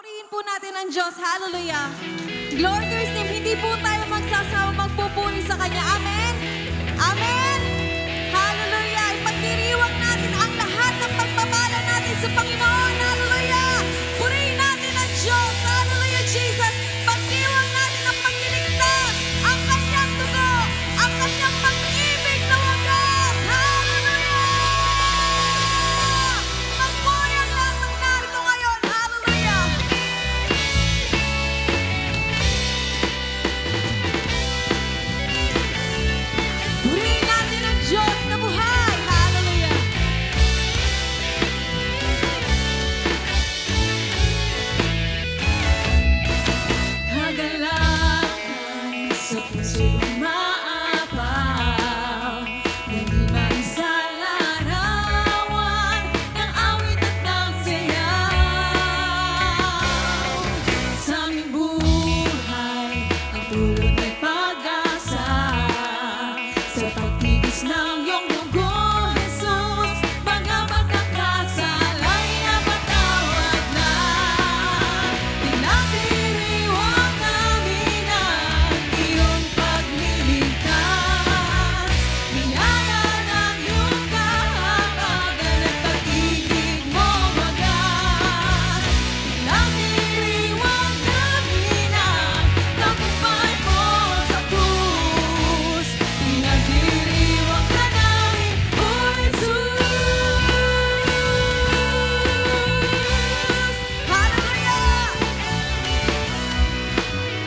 Purihin po natin ang Diyos. Hallelujah. Glory to His name. Hindi po tayo magsasama magpupuri sa Kanya. Amen? Amen? Hallelujah. Ipagdiriwang natin ang lahat ng pagpapala natin sa Panginoon. Hallelujah. Purihin natin ang Diyos. Hallelujah, Jesus. Pagdiwang natin ang pagliligtas, ang Kanyang dugo, ang Kanyang pag-ibig na wagas. Hallelujah. Magpuri ang lahat ng narito ngayon. Hallelujah. Purihin natin ang Diyos na buhay. Hallelujah. Kagalakan sa puso'y umaapaw, hindi maisalarawan ng awit at ng sayaw. Sa aming buhay, ang tulog ay pag-asa. Sa pagtigis ng iyong dugo, Jesus, mga pagkakasala'y napatawad na. Pinagdiriwang namin ang iyong pagliligtas. Biyaya ng iyong kahabagan at pag-ibig mo wagas. Pinagdiriwang namin ang tagumpay mo sa krus. Pinagdiriwang ka namin, O Jesus. Hallelujah!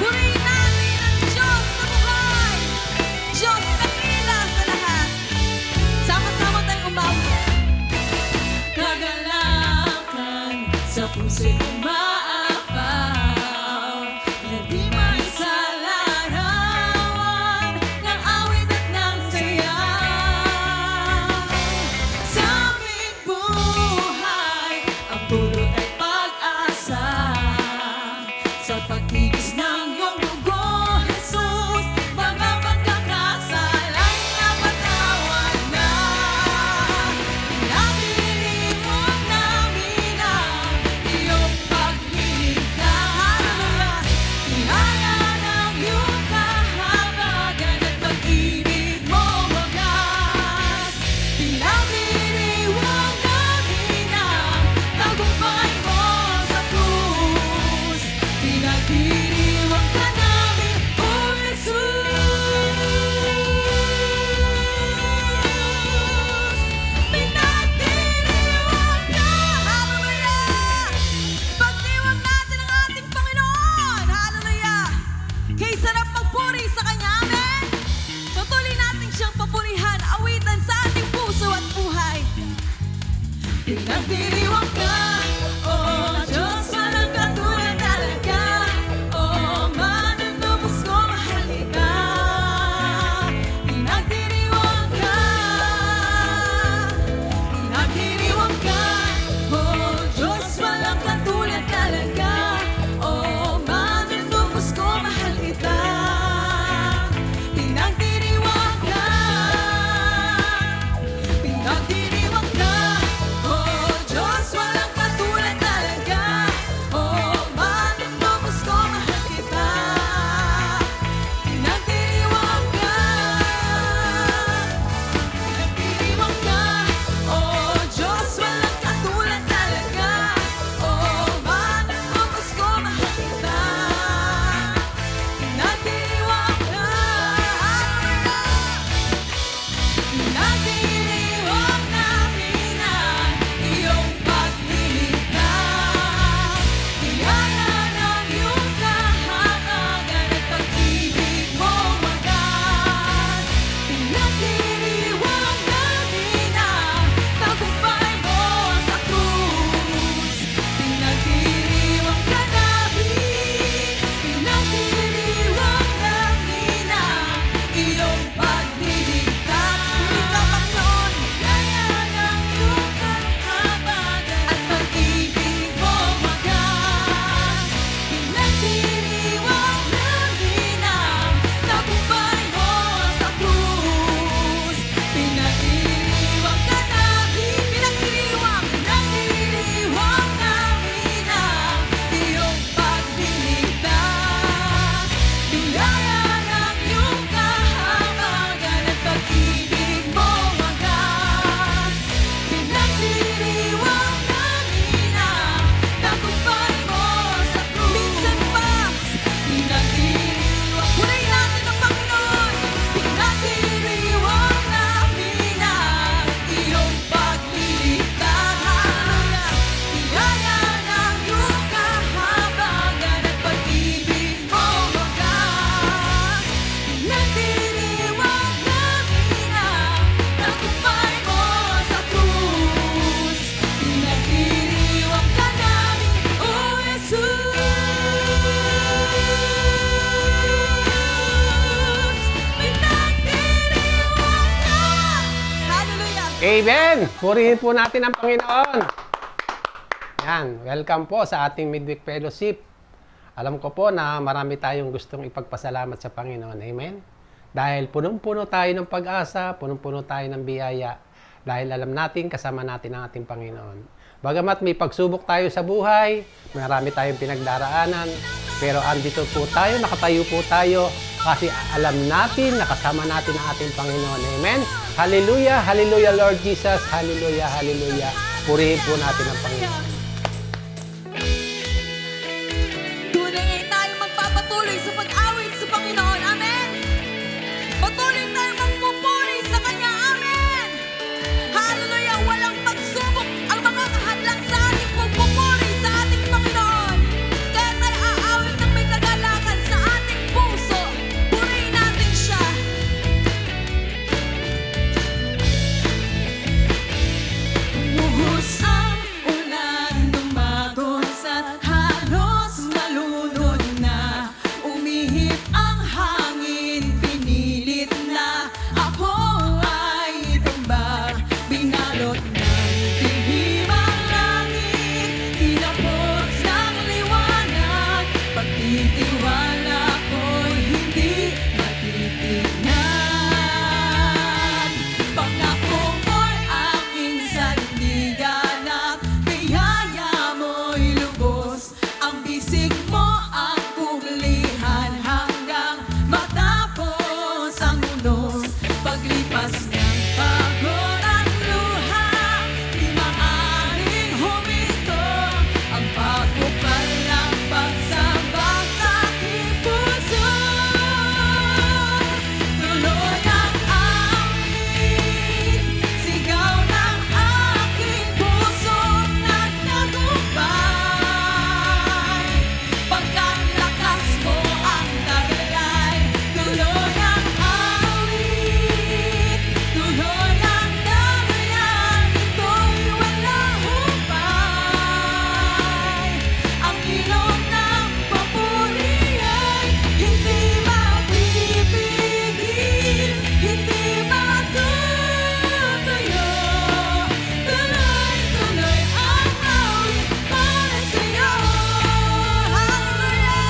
Purihin natin ang Diyos na buhay, Diyos na kilala sa lahat. Sama-sama tayong umawit. Kagalakan sa puso'y umaapaw, na di maisalarawan ng awit at ng sayaw. Sa aming buhay, ang pulot ay pag-asa. Sa pagtigis ng iyong dugo, Jesus, mga pagkakasala'y napatawad na. Pinagdiriwang namin ang iyong pagliligtas. Hallelujah! Biyaya ng iyong kahabagan at pag-ibig mo wagas. Pinagdiriwang namin ang tagumpay mo sa krus. Pinagdiriwang ka namin, O Jesus. Pinagdiriwang ka, hallelujah. Pagdiwang natin ang ating Panginoon, hallelujah. Kay sarap magpuri sa Kanya, amen. Tutuloy natin siyang papurihan, awitan sa ating puso at buhay. Pinagdiriwang ka, O Diyos, walang katulad talaga. O manunubos ko, mahal kita. Pinagdiriwang ka, pinagdiriwang ka. O Diyos, walang katulad talaga. O manunubos ko, mahal kita. Pinagdiriwang ka, pinagdiriwang ka. O Diyos, Amen! Purihin po natin ang Panginoon. Yan, welcome po sa ating Midweek Fellowship. Alam ko po na marami tayong gustong ipagpasalamat sa Panginoon. Amen? Dahil punong-puno tayo ng pag-asa, punong-puno tayo ng biyaya. Dahil alam natin, kasama natin ang ating Panginoon. Bagamat may pagsubok tayo sa buhay, marami tayong pinagdaraanan, pero andito po tayo, nakatayo po tayo, kasi alam natin, nakasama natin ang ating Panginoon. Amen? Hallelujah, hallelujah, Lord Jesus. Hallelujah, hallelujah. Purihin po natin ang Panginoon. Tunay ay tayo magpapatuloy sa pag-awit sa Panginoon. Amen? Patuloy tayo magpupuri sa Kanya. Amen? Hallelujah! Walang pagsubok ang makakahadlang sa ating pagpupuri sa ating Panginoon. Kaya tayo aawit ng may kagalakan sa ating puso. Purihin natin siya. Buhos ang ulan, dumagos at halos malunod na. Umihip ang hangin, pinilit na ako ay tumbang. Binalot ng dilim ang langit, tinapos ng liwanag. Pagtitiwala ko'y hindi matitignan. Pangako mo'y aking sandigan at biyaya mo'y lubos. Ang bisig mo ang puglihan hanggang matapos ang unos. Paglipas ng pagod at luha, di maaaring huminto ang pagbukal ng pagsamba sa aking puso. Tuloy ang awit, sigaw ng aking puso't nagtagumpay. Pagkat lakas mo ang taglay, tuloy ang awit, tuloy ang damayan, ito'y walang humpay. Ang ilong ng papuri ay hindi mapipigil, hindi matutuyo. Tuloy-tuloy ang awit para sa'yo. Hallelujah!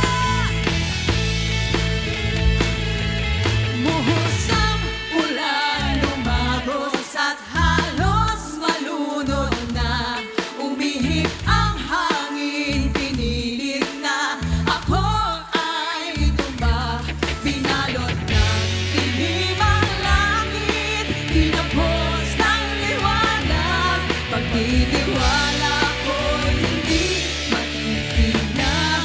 Buhos ang ulan, lumagos at halos malunod na. Umihip ang hangin, pinilit na ako ay tumba. Binalot ng dilim ang langit, tinapos ng liwanag. Pagtitiwala ko'y hindi matitignan.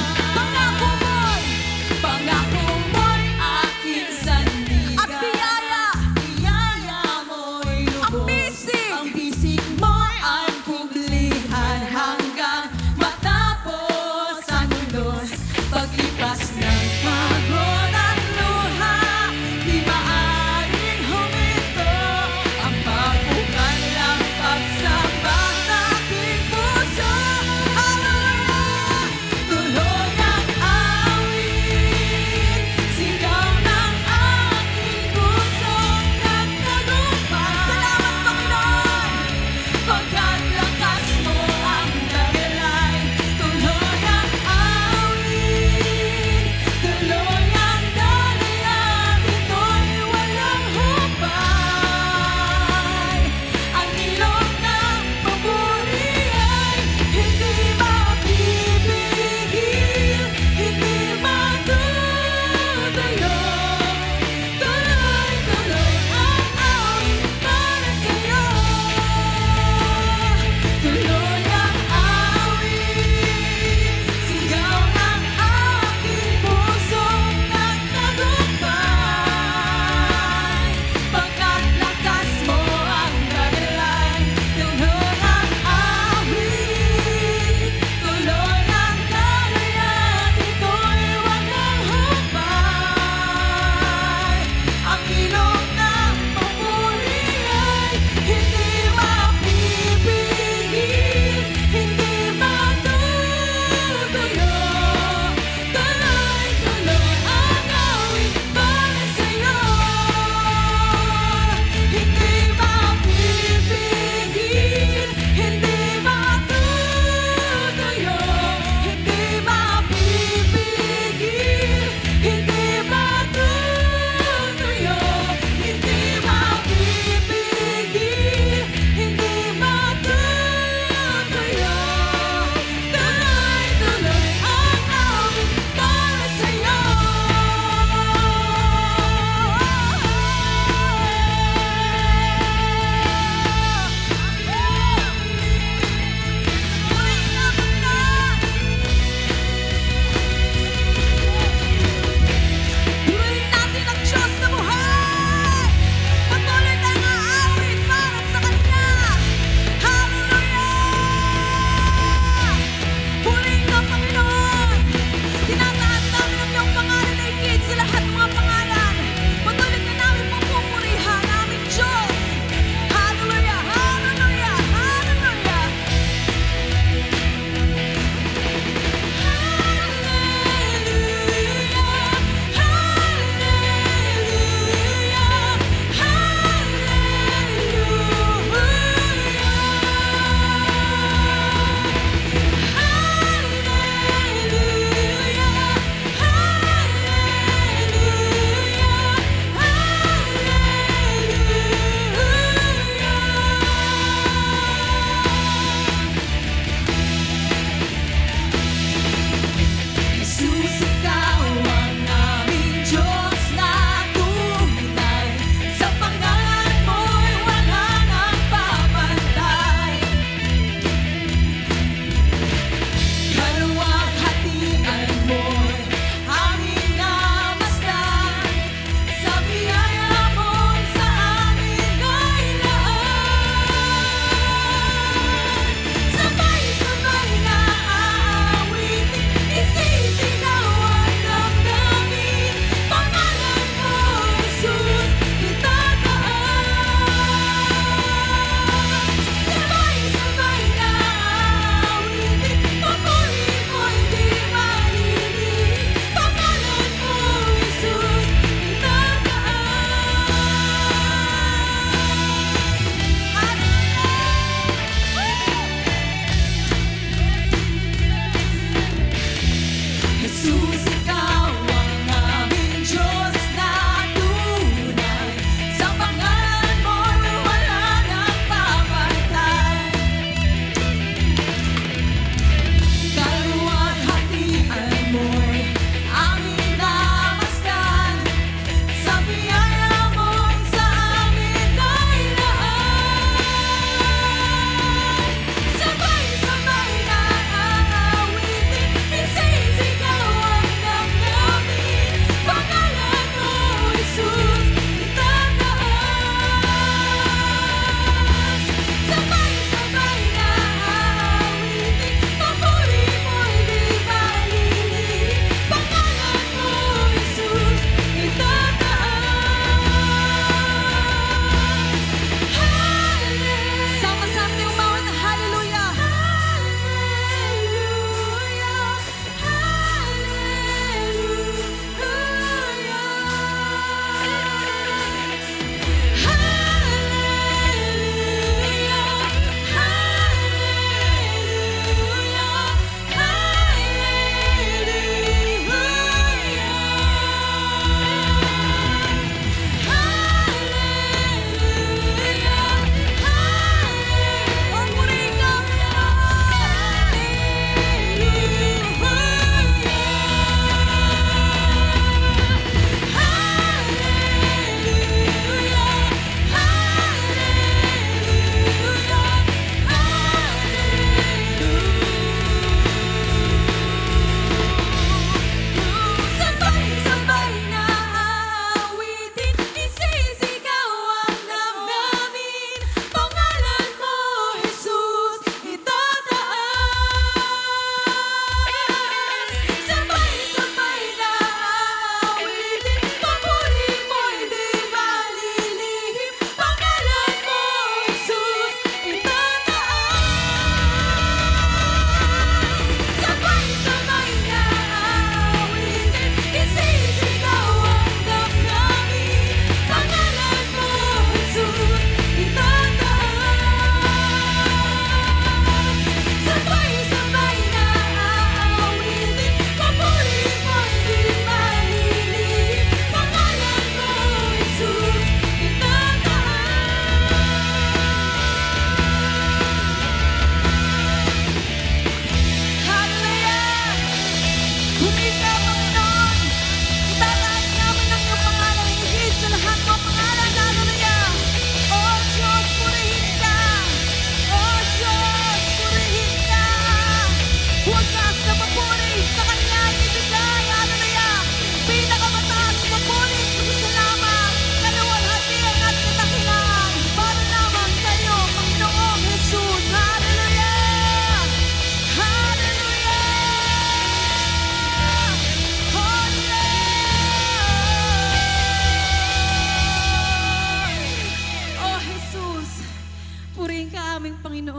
Pangako mo'y aking sandigan at biyaya mo'y lubos. Ang bisig mo ang kublihan hanggang matapos ang unos. Paglipas ng pagod at luha, di maaaring huminto ang pagbukal ng pagsamba sa aking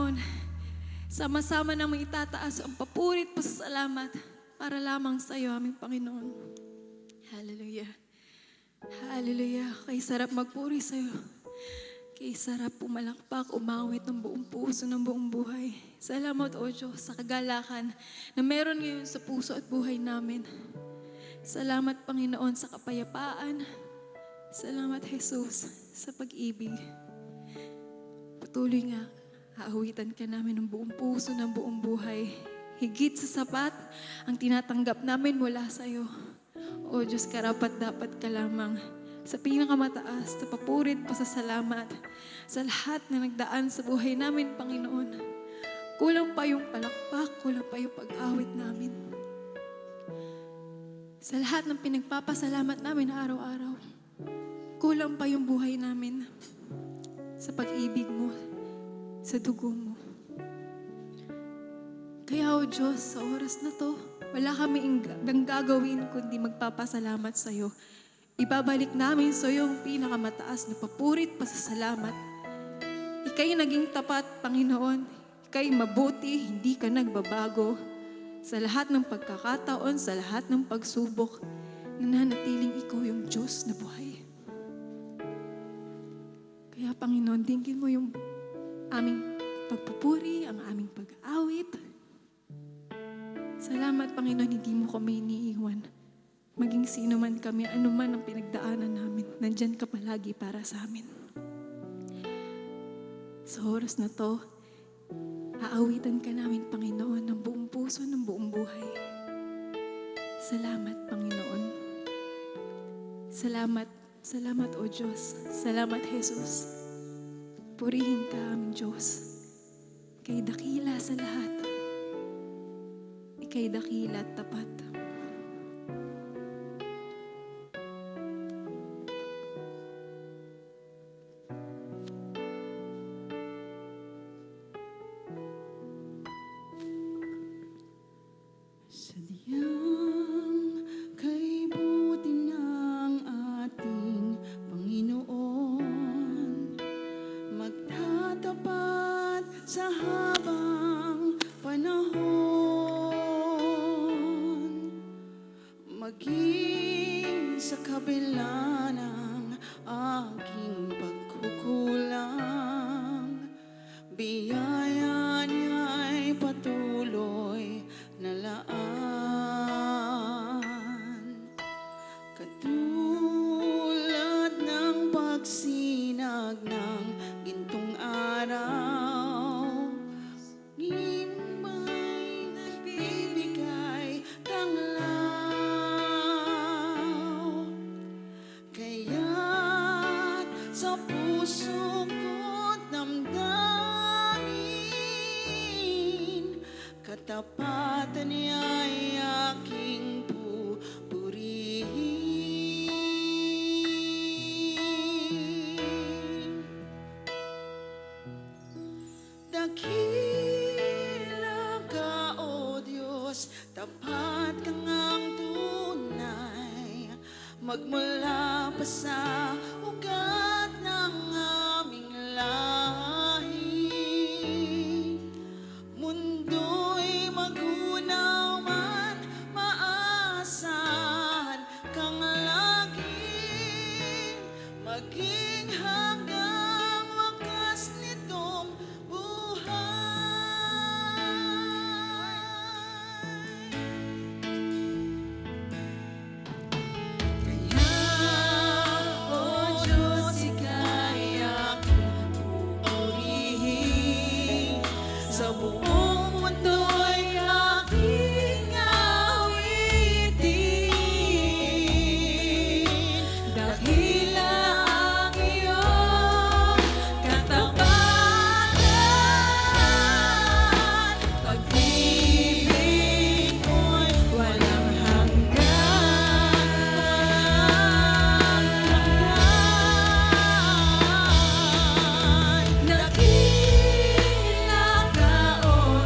Panginoon, sama-sama namang itataas ang papurit po sa salamat para lamang sa iyo, aming Panginoon. Hallelujah. Hallelujah. Kay sarap magpuri sa iyo. Kay sarap pumalakpak, umawit ng buong puso, ng buong buhay. Salamat, O Diyos, sa kagalakan na meron ngayon sa puso at buhay namin. Salamat, Panginoon, sa kapayapaan. Salamat, Jesus, sa pag-ibig. Patuloy nga, aawitan ka namin ng buong puso, ng buong buhay. Higit sa sapat ang tinatanggap namin mula sa iyo. O Diyos, karapat dapat ka lamang sa pinakamataas na papurit, pasasalamat sa lahat na nagdaan sa buhay namin, Panginoon. Kulang pa yung palakpak, kulang pa yung pag-awit namin. Sa lahat ng pinagpapasalamat namin araw-araw, kulang pa yung buhay namin sa pag-ibig mo, sa dugo mo. Kaya, O Diyos, sa oras na to, wala kami ibang gagawin kundi magpapasalamat sa iyo. Ibabalik namin sa iyo ang pinakamataas na papurit, pasasalamat. Ika'y naging tapat, Panginoon. Ika'y mabuti, hindi ka nagbabago. Sa lahat ng pagkakataon, sa lahat ng pagsubok, nananatiling ikaw yung Diyos na buhay. Kaya, Panginoon, dinggin mo yung aming pagpupuri, ang aming pag-aawit. Salamat, Panginoon, hindi mo kami iniiwan. Maging sino man kami, anuman ang pinagdaanan namin, nandyan ka palagi para sa amin. Sa oras na to, aawitan ka namin, Panginoon, ng buong puso, ng buong buhay. Salamat, Panginoon. Salamat, salamat, O Diyos. Salamat, Jesus. Purihin ka, aming Diyos. Ika'y dakila sa lahat. Ika'y dakila at tapat. Sadyang kay buti ng ating Panginoon, magtatapat sa habang panahon, maging sa kabila ng aking pagkukulang, biyaya niya'y patuloy na laan. Katulad ng pagsinag ng gintong araw, may nagbibigay tanglaw. Kaya't sa puso ko't damdamin, katapatan niya'y aking pupurihin. Dakila ka, O Diyos, tapat ka ngang tunay, magmula pa sa ugat ng aming lahi. Mundo'y magunaw man, maasahan kang laging maging hanggang wakas nitong buhay. Kaya, O Diyos, ika'y aking pupurihin. Sa buong mundo'y aking awitin. Dakila ang iyong katapatan, pag-ibig mo'y walang hanggan, walang hanggan. Dakila ka, O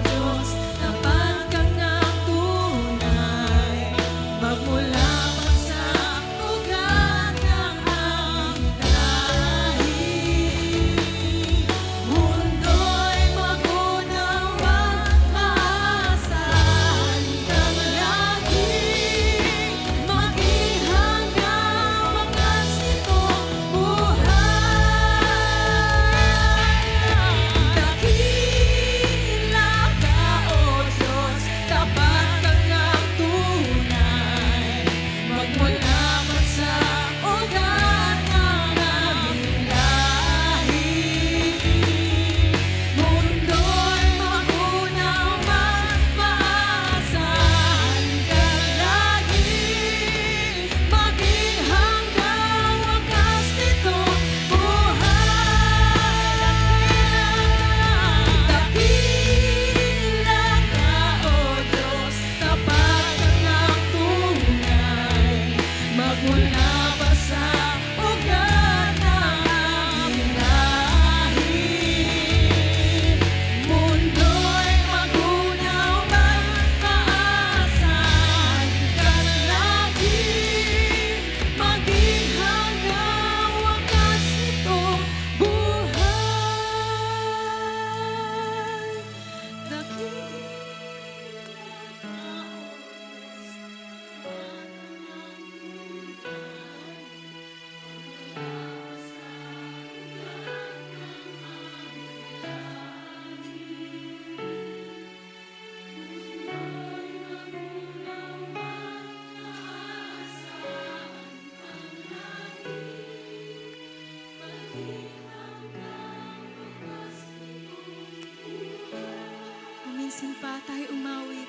minsan pa tayo umawit.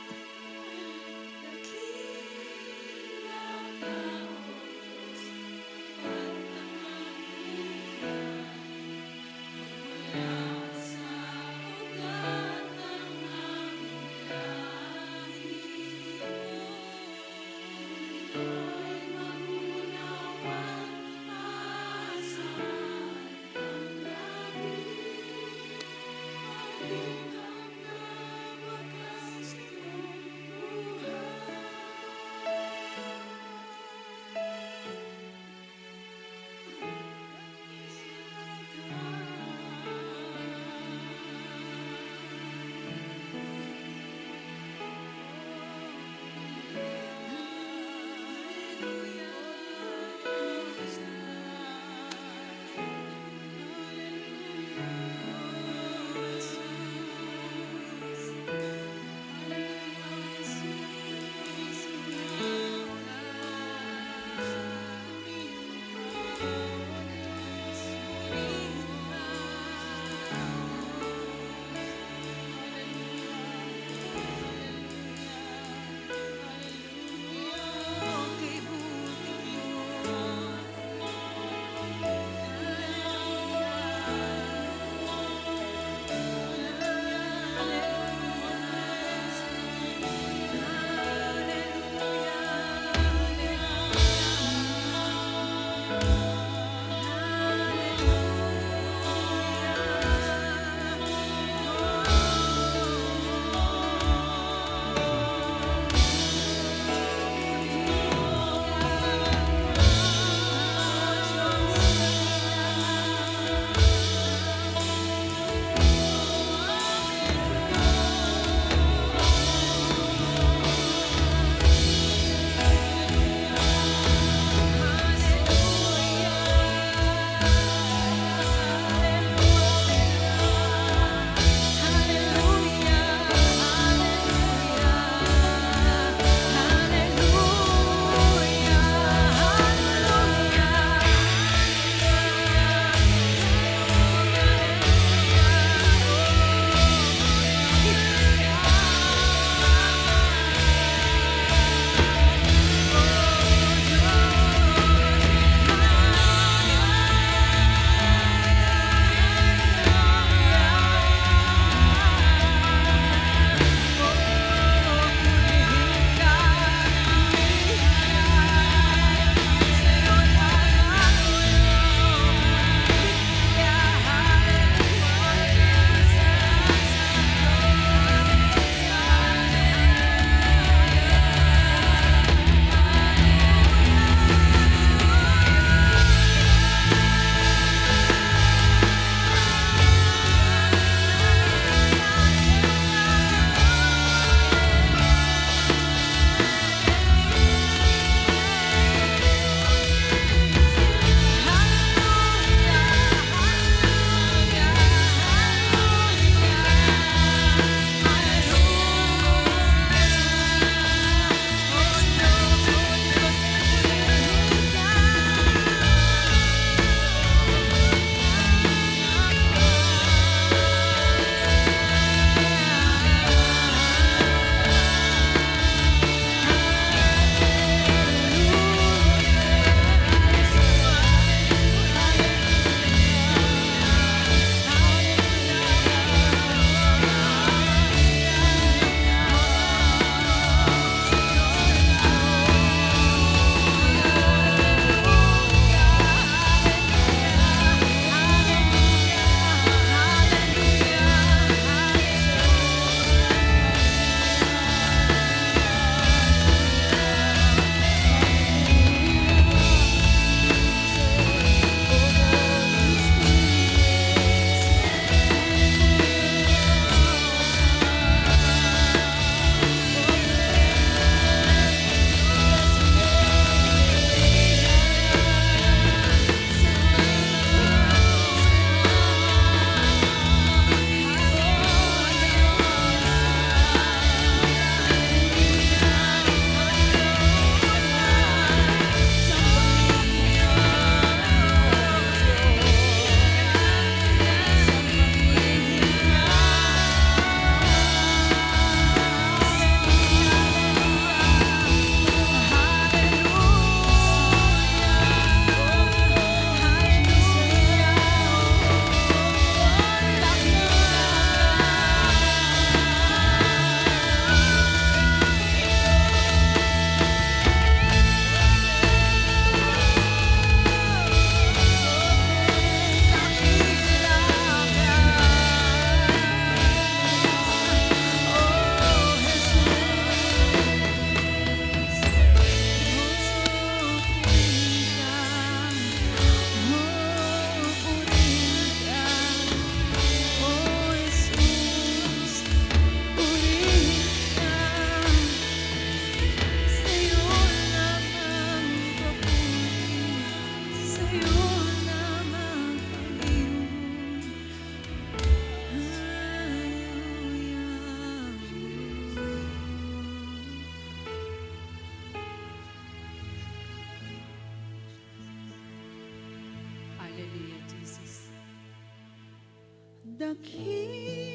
Dakila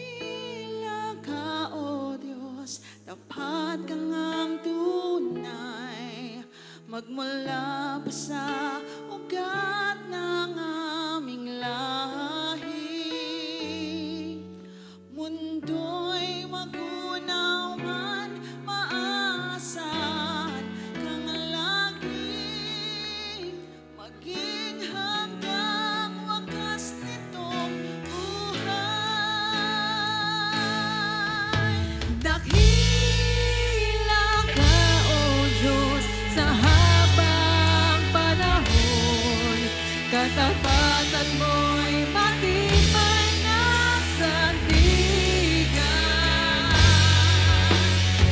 ka, O Diyos, tapat ka ngang tunay, magmula pa sa ugat ng aming lahi. Mundo'y magunaw man, maasahan kang laging maging hanggang wakas nitong buhay. Dakila ka, O Diyos, sa habang panahon, katapatan mo'y matibay na sandigan.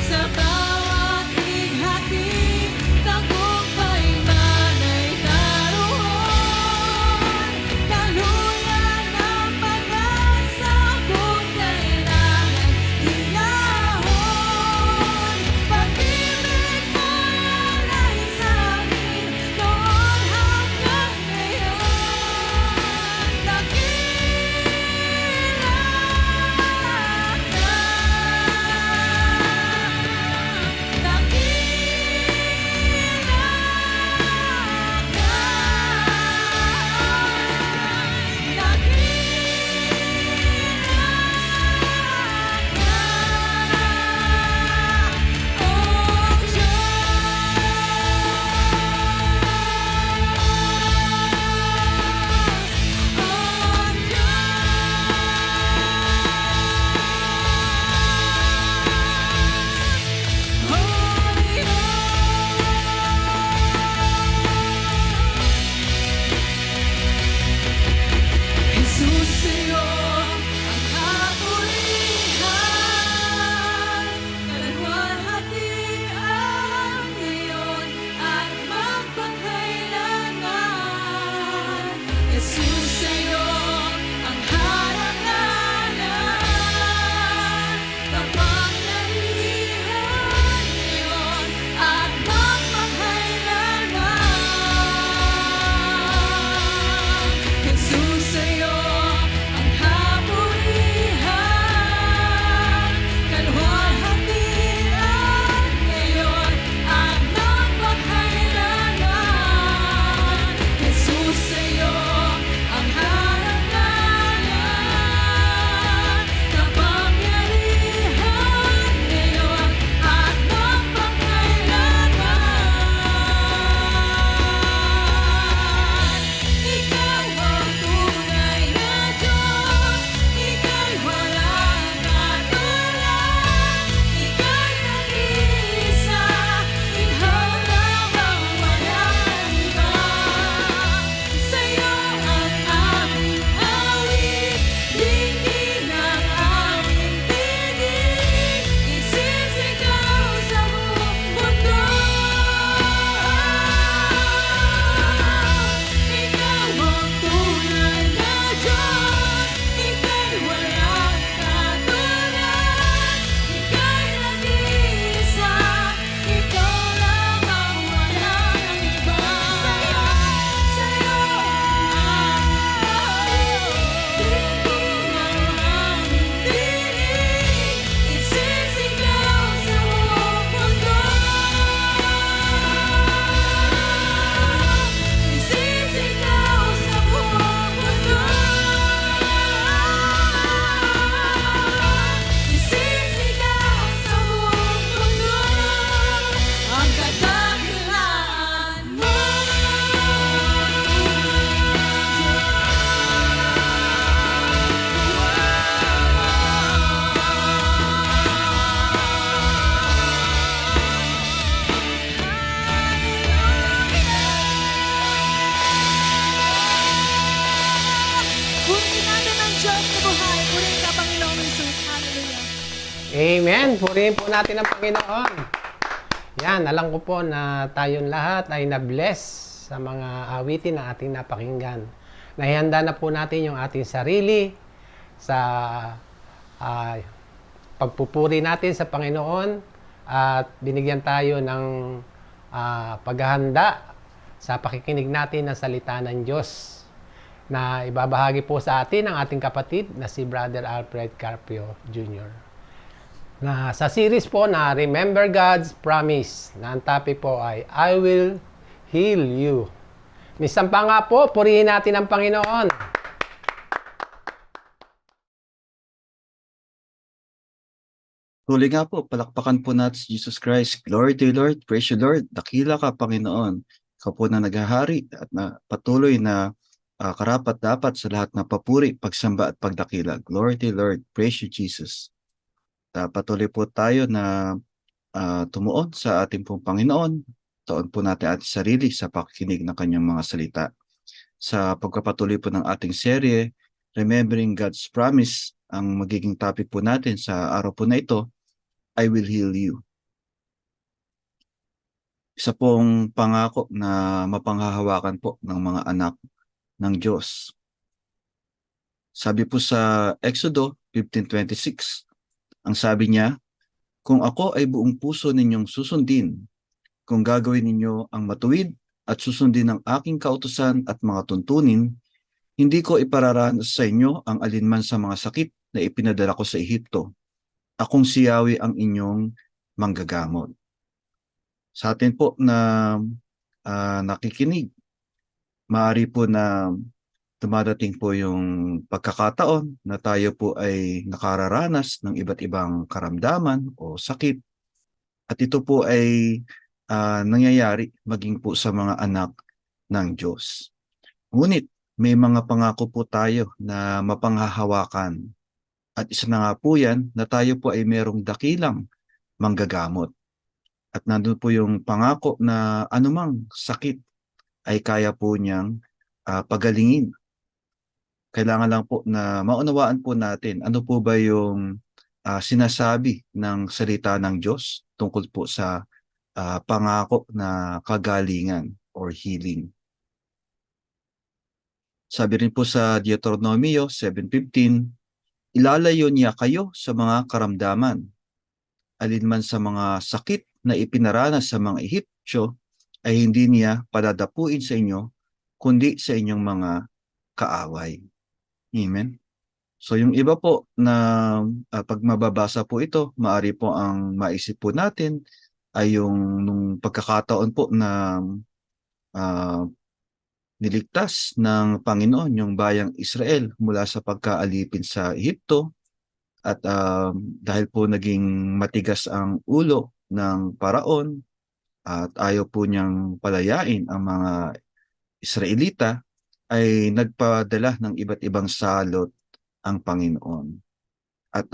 Sa bawat ighati, tagumpay man ay naroon. Daluyan ng pag-asa kung kailangan hinahon. Pag-ibig mo'y alay sa amin noon hanggang ngayon. Dakila ka, Jesus, sa'yo ang kapurihan, kaluwalhatian ngayon at magpakailanman. Jesus, sa'yo ang haranganan, kapangyarihan ngayon at magpakailanman. Jesus, sa'yo ang kapurihan, kaluwalhatian ngayon at magpakailanman. Jesus, sa'yo ang haranganan, kapangyarihan ngayon at magpakailanman. Ikaw ang tunay na Diyos, Ika'y walang katulad, Ika'y nag-iisa, Ikaw lamang walang iba. Sa'yo ang aming awit, dinggin ang aming tinig, isisigaw sa buong mundo. Ikaw ang tunay na Diyos, Ika'y walang katulad, Ika'y nag-iisa, Ikaw lamang walang iba. Sa'yo ang awit, dinggin ang aming tinig, isisigaw sa buong mundo. Isisigaw sa buong mundo. Isisigaw sa buong mundo ang kadakilaan mo. Purihin natin ang Diyos na buhay. Purihin ka, Panginoong Jesus. Hallelujah. Amen. Purihin po natin ang Panginoon. Yan, alam ko po na tayong lahat ay na-bless sa mga awitin na ating napakinggan. Nahihanda na po natin yung ating sarili sa pagpupuri natin sa Panginoon at binigyan tayo ng paghahanda sa pakikinig natin ng salita ng Diyos. na ibabahagi po sa atin ng ating kapatid na si Brother Alfred Carpio Jr. Na sa series po na Remember God's Promise, na ang topic po ay I Will Heal You. Minsan pa nga po, purihin natin ang Panginoon. Huli nga po, palakpakan po natin si Jesus Christ. Glory to you, Lord. Praise you, Lord. Dakila ka, Panginoon. Ikaw po na naghahari at na patuloy na karapat dapat sa lahat na papuri, pagsamba at pagdakila. Glory to you, Lord. Praise you, Jesus. Patuloy po tayo na tumuon sa ating pong Panginoon. Taon po natin ating sarili sa pakikinig ng kanyang mga salita. Sa pagpapatuloy po ng ating serye, Remembering God's Promise, ang magiging topic po natin sa araw po na ito, I will heal you. Isa pong pangako na mapanghahawakan po ng mga anak ng Diyos. Sabi po sa Exodo 15:26, ang sabi niya, kung ako ay buong puso ninyong susundin, kung gagawin ninyo ang matuwid at susundin ang aking kautusan at mga tuntunin, hindi ko ipararanas sa inyo ang alinman sa mga sakit na ipinadala ko sa Ehipto. Akong si Yahweh ang inyong manggagamot. Sa atin po na nakikinig, maaari po na dumadating po yung pagkakataon na tayo po ay nakararanas ng iba't ibang karamdaman o sakit. At ito po ay nangyayari maging po sa mga anak ng Diyos. Ngunit may mga pangako po tayo na mapanghahawakan. At isa na nga po yan na tayo po ay merong dakilang manggagamot. At nandun po yung pangako na anumang sakit ay kaya po niyang pagalingin. Kailangan lang po na maunawaan po natin ano po ba yung sinasabi ng salita ng Diyos tungkol po sa pangako na kagalingan or healing. Sabi rin po sa Deuteronomio 7:15, ilalayo niya kayo sa mga karamdaman. Alinman sa mga sakit na ipinaranas sa mga Ehiptyo ay hindi niya padadapuin sa inyo, kundi sa inyong mga kaaway. Amen. So yung iba po na pag mababasa po ito, maari po ang maisip po natin ay yung nung pagkakataon po na niligtas ng Panginoon yung bayang Israel mula sa pagkaalipin sa Ehipto at dahil po naging matigas ang ulo ng Paraon at ayaw po niyang palayain ang mga Israelita, ay nagpadala ng iba't ibang salot ang Panginoon. At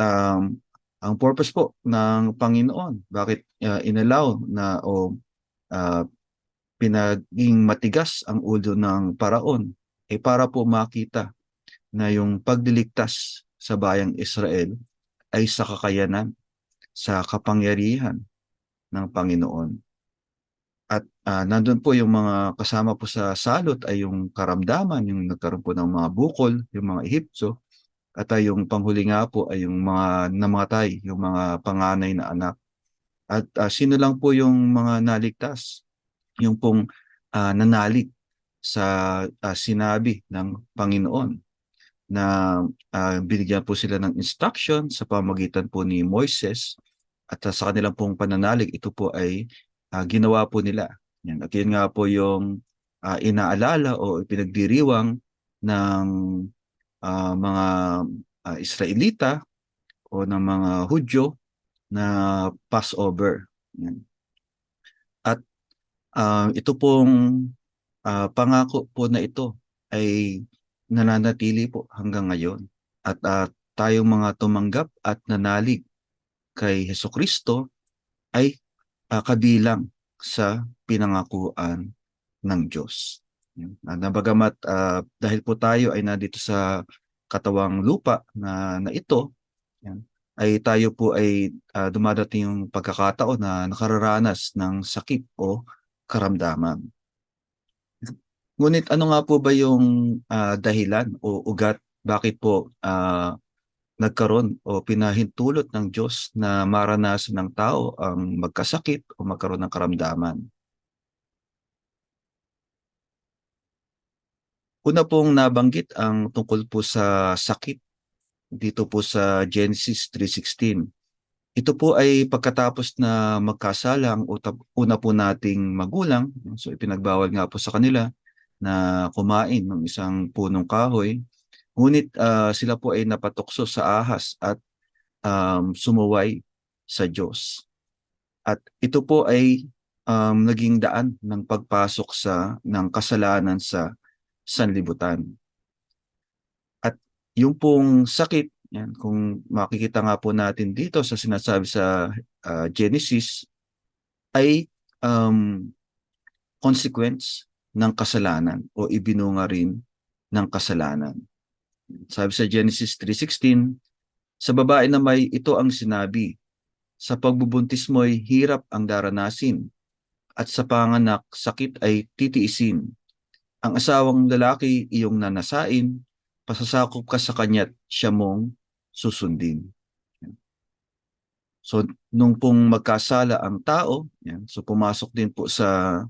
ang purpose po ng Panginoon, bakit inalaw na o pinaging matigas ang ulo ng Paraon, ay para po makita na yung pagliligtas sa bayang Israel ay sa kakayanan, sa kapangyarihan ng Panginoon. At nandun po yung mga kasama po sa salot ay yung karamdaman, yung nagkaroon po ng mga bukol, yung mga Ehiptyo, at yung panghuli nga po ay yung mga namatay, yung mga panganay na anak. At sino lang po yung mga naligtas? Yung pong nanalig sa sinabi ng Panginoon na binigyan po sila ng instruction sa pamamagitan po ni Moises at sa kanilang pong pananalig, ito po ay ginawa po nila. Yan. At yun nga po yung inaalala o pinagdiriwang ng mga Israelita o ng mga Hudyo na Passover. Yan. At ito pong pangako po na ito ay nananatili po hanggang ngayon. At tayong mga tumanggap at nanalig kay Hesukristo ay kabilang sa pinangakuan ng Diyos. Nabagamat dahil po tayo ay nandito sa katawang lupa na ito, yan, ay tayo po ay dumadating yung pagkakataon na nakararanas ng sakit o karamdaman. Ngunit ano nga po ba yung dahilan o ugat bakit po nagkaroon o pinahintulot ng Diyos na maranasan ng tao ang magkasakit o magkaroon ng karamdaman? Una pong nabanggit ang tungkol po sa sakit dito po sa Genesis 3:16. Ito po ay pagkatapos na magkasala ang una po nating magulang. So ipinagbawal nga po sa kanila na kumain ng isang punong kahoy. Ngunit sila po ay napatukso sa ahas at sumuway sa Diyos. At ito po ay naging daan ng pagpasok ng kasalanan sa sanlibutan. At yung pong sakit, yan, kung makikita nga po natin dito sa sinasabi sa Genesis, ay um, consequence ng kasalanan o ibinunga rin ng kasalanan. Sabi sa Genesis 3:16, sa babae na may ito ang sinabi, sa pagbubuntis mo'y hirap ang daranasin, at sa panganak sakit ay titiisin. Ang asawang lalaki iyong nanasain, pasasakop ka sa kanya't siya mong susundin. So, nung pong magkasala ang tao, yan, so pumasok din po sa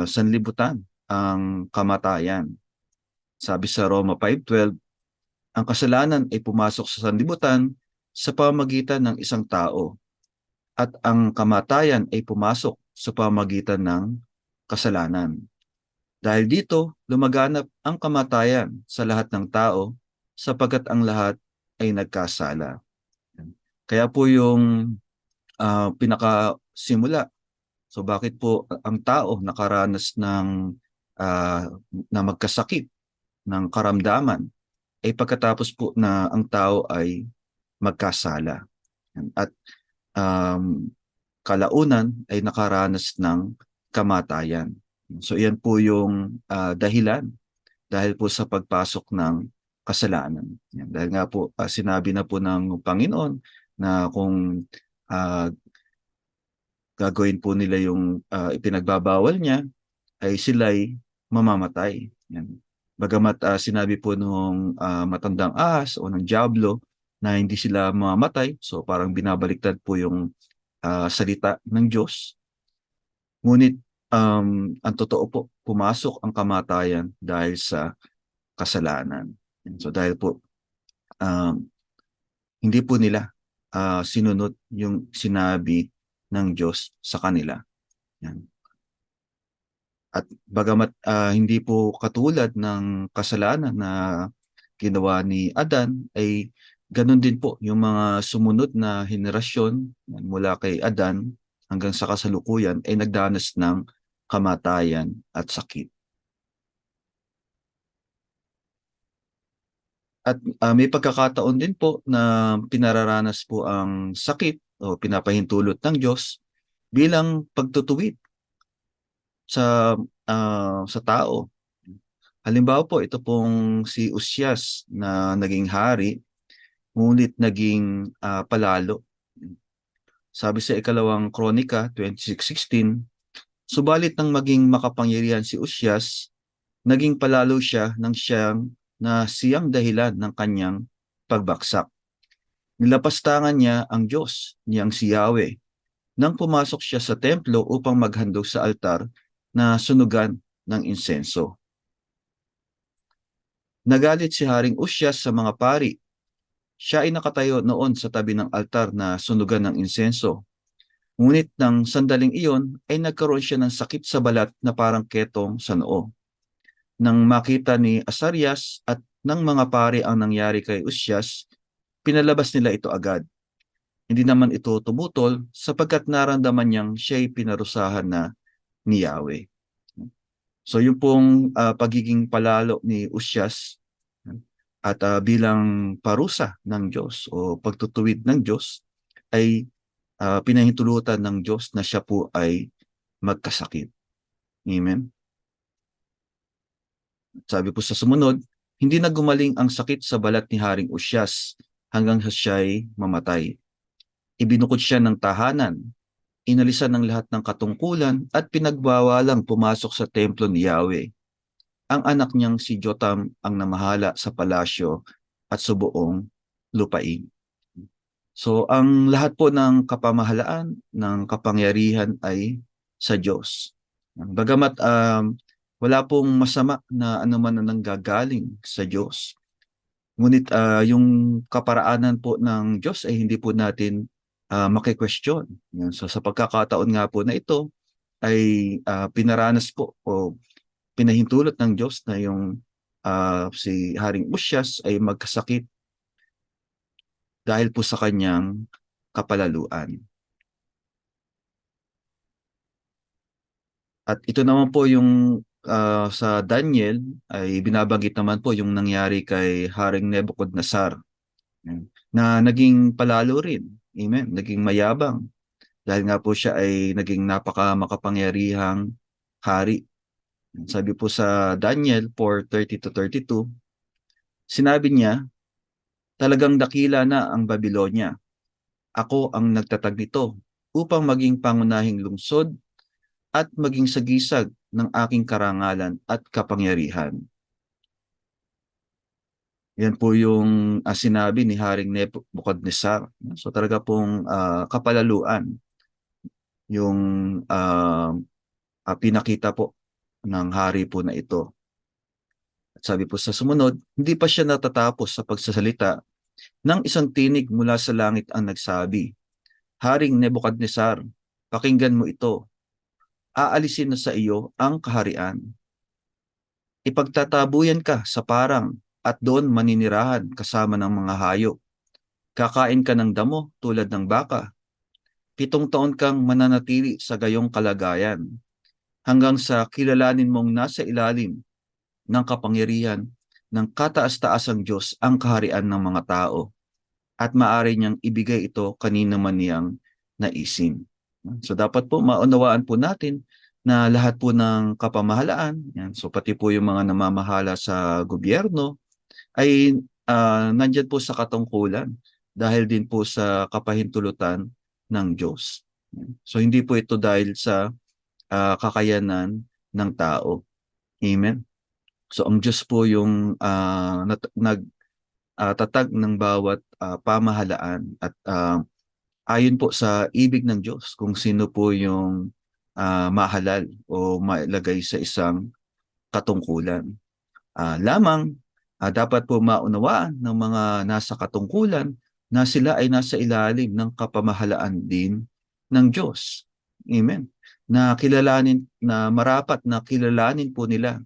sanlibutan ang kamatayan. Sabi sa Roma 5:12, ang kasalanan ay pumasok sa sanlibutan sa pamamagitan ng isang tao, at ang kamatayan ay pumasok sa pamamagitan ng kasalanan. Dahil dito, lumaganap ang kamatayan sa lahat ng tao sapagkat ang lahat ay nagkasala. Kaya po yung pinakasimula. So bakit po ang tao nakaranas na magkasakit ng karamdaman ay pagkatapos po na ang tao ay magkasala. At kalaunan ay nakaranas ng kamatayan. So yan po yung dahilan dahil po sa pagpasok ng kasalanan. Yan, dahil nga po sinabi na po ng Panginoon na kung gagawin po nila yung ipinagbabawal niya, ay sila'y mamamatay. Yan. Bagamat sinabi po nung matandang ahas o ng diablo na hindi sila mamamatay, so parang binabaliktad po yung salita ng Diyos. Ngunit ang totoo po, pumasok ang kamatayan dahil sa kasalanan. So dahil po hindi po nila sinunod yung sinabi ng Diyos sa kanila. Yan. At bagamat hindi po katulad ng kasalanan na ginawa ni Adan, ay ganun din po yung mga sumunod na henerasyon mula kay Adan hanggang sa kasalukuyan ay nagdanas ng kamatayan at sakit. At may pagkakataon din po na pinararanas po ang sakit o pinapahintulot ng Diyos bilang pagtutuwid sa tao. Halimbawa po, ito pong si Uzias na naging hari, ngunit naging palalo. Sabi sa ikalawang Kronika 26:16, subalit nang maging makapangyarihan si Uzias, naging palalo siya ng siyang dahilan ng kanyang pagbaksak. Nilapastangan niya ang Diyos niyang si Yahweh nang pumasok siya sa templo upang maghandog sa altar na sunugan ng insenso. Nagalit si Haring Uzias sa mga pari. Siya ay nakatayo noon sa tabi ng altar na sunugan ng insenso. Ngunit nang sandaling iyon ay nagkaroon siya ng sakit sa balat na parang ketong sa noo. Nang makita ni Asarias at ng mga pari ang nangyari kay Uzias, pinalabas nila ito agad. Hindi naman ito tumutol sapagkat naramdaman niyang siya'y pinarusahan na ni Yahweh. So yung pong pagiging palalo ni Uzias at bilang parusa ng Diyos o pagtutuwid ng Diyos ay pinahintulutan ng Diyos na siya po ay magkasakit. Amen? Sabi po sa sumunod, hindi na gumaling ang sakit sa balat ni Haring Uzias hanggang siya'y mamatay. Ibinukod siya ng tahanan, inalisan ng lahat ng katungkulan at pinagbawalang pumasok sa templo ni Yahweh. Ang anak niyang si Jotam ang namahala sa palasyo at sa buong lupain. So ang lahat po ng kapamahalaan, ng kapangyarihan ay sa Diyos. Bagamat Wala pong masama na anuman na nanggagaling sa Diyos. Ngunit yung kaparaanan po ng Diyos ay hindi po natin maki-question. Yan. So sa pagkakataon nga po na ito ay pinaranas po o pinahintulot ng Diyos na yung si Haring Usyas ay magkasakit dahil po sa kanyang kapalaluan. At ito naman po yung sa Daniel ay binabanggit naman po yung nangyari kay Haring Nebuchadnezzar, na naging palalo rin. Amen. Naging mayabang. Dahil nga po siya ay naging makapangyarihang hari. Sabi po sa Daniel 4:30 to 32, sinabi niya, talagang dakila na ang Babylonia. Ako ang nagtatag nito upang maging pangunahing lungsod at maging sagisag ng aking karangalan at kapangyarihan. Yan po yung sinabi ni Haring Nebuchadnezzar. So talaga pong kapalaluan yung pinakita po ng hari po na ito. At sabi po sa sumunod, hindi pa siya natatapos sa pagsasalita nang isang tinig mula sa langit ang nagsabi, Haring Nebuchadnezzar, pakinggan mo ito. Aalisin na sa iyo ang kaharian. Ipagtatabuyan ka sa parang at doon maninirahan kasama ng mga hayop. Kakain ka ng damo tulad ng baka. 7 taon kang mananatili sa gayong kalagayan hanggang sa kilalanin mong nasa ilalim ng kapangyarihan ng kataas-taasang Diyos ang kaharian ng mga tao at maaari niyang ibigay ito kanino man niyang naisin. So dapat po maunawaan po natin na lahat po ng kapamahalaan, yan, so pati po yung mga namamahala sa gobyerno, ay nandyan po sa katungkulan dahil din po sa kapahintulutan ng Diyos. So hindi po ito dahil sa kakayanan ng tao. Amen? So ang Diyos po yung nagtatag ng bawat pamahalaan at ayon po sa ibig ng Diyos kung sino po yung mahalal o mailagay sa isang katungkulan. Lamang dapat po maunawaan ng mga nasa katungkulan na sila ay nasa ilalim ng kapamahalaan din ng Diyos. Amen. Na kilalanin, na marapat na kilalanin po nila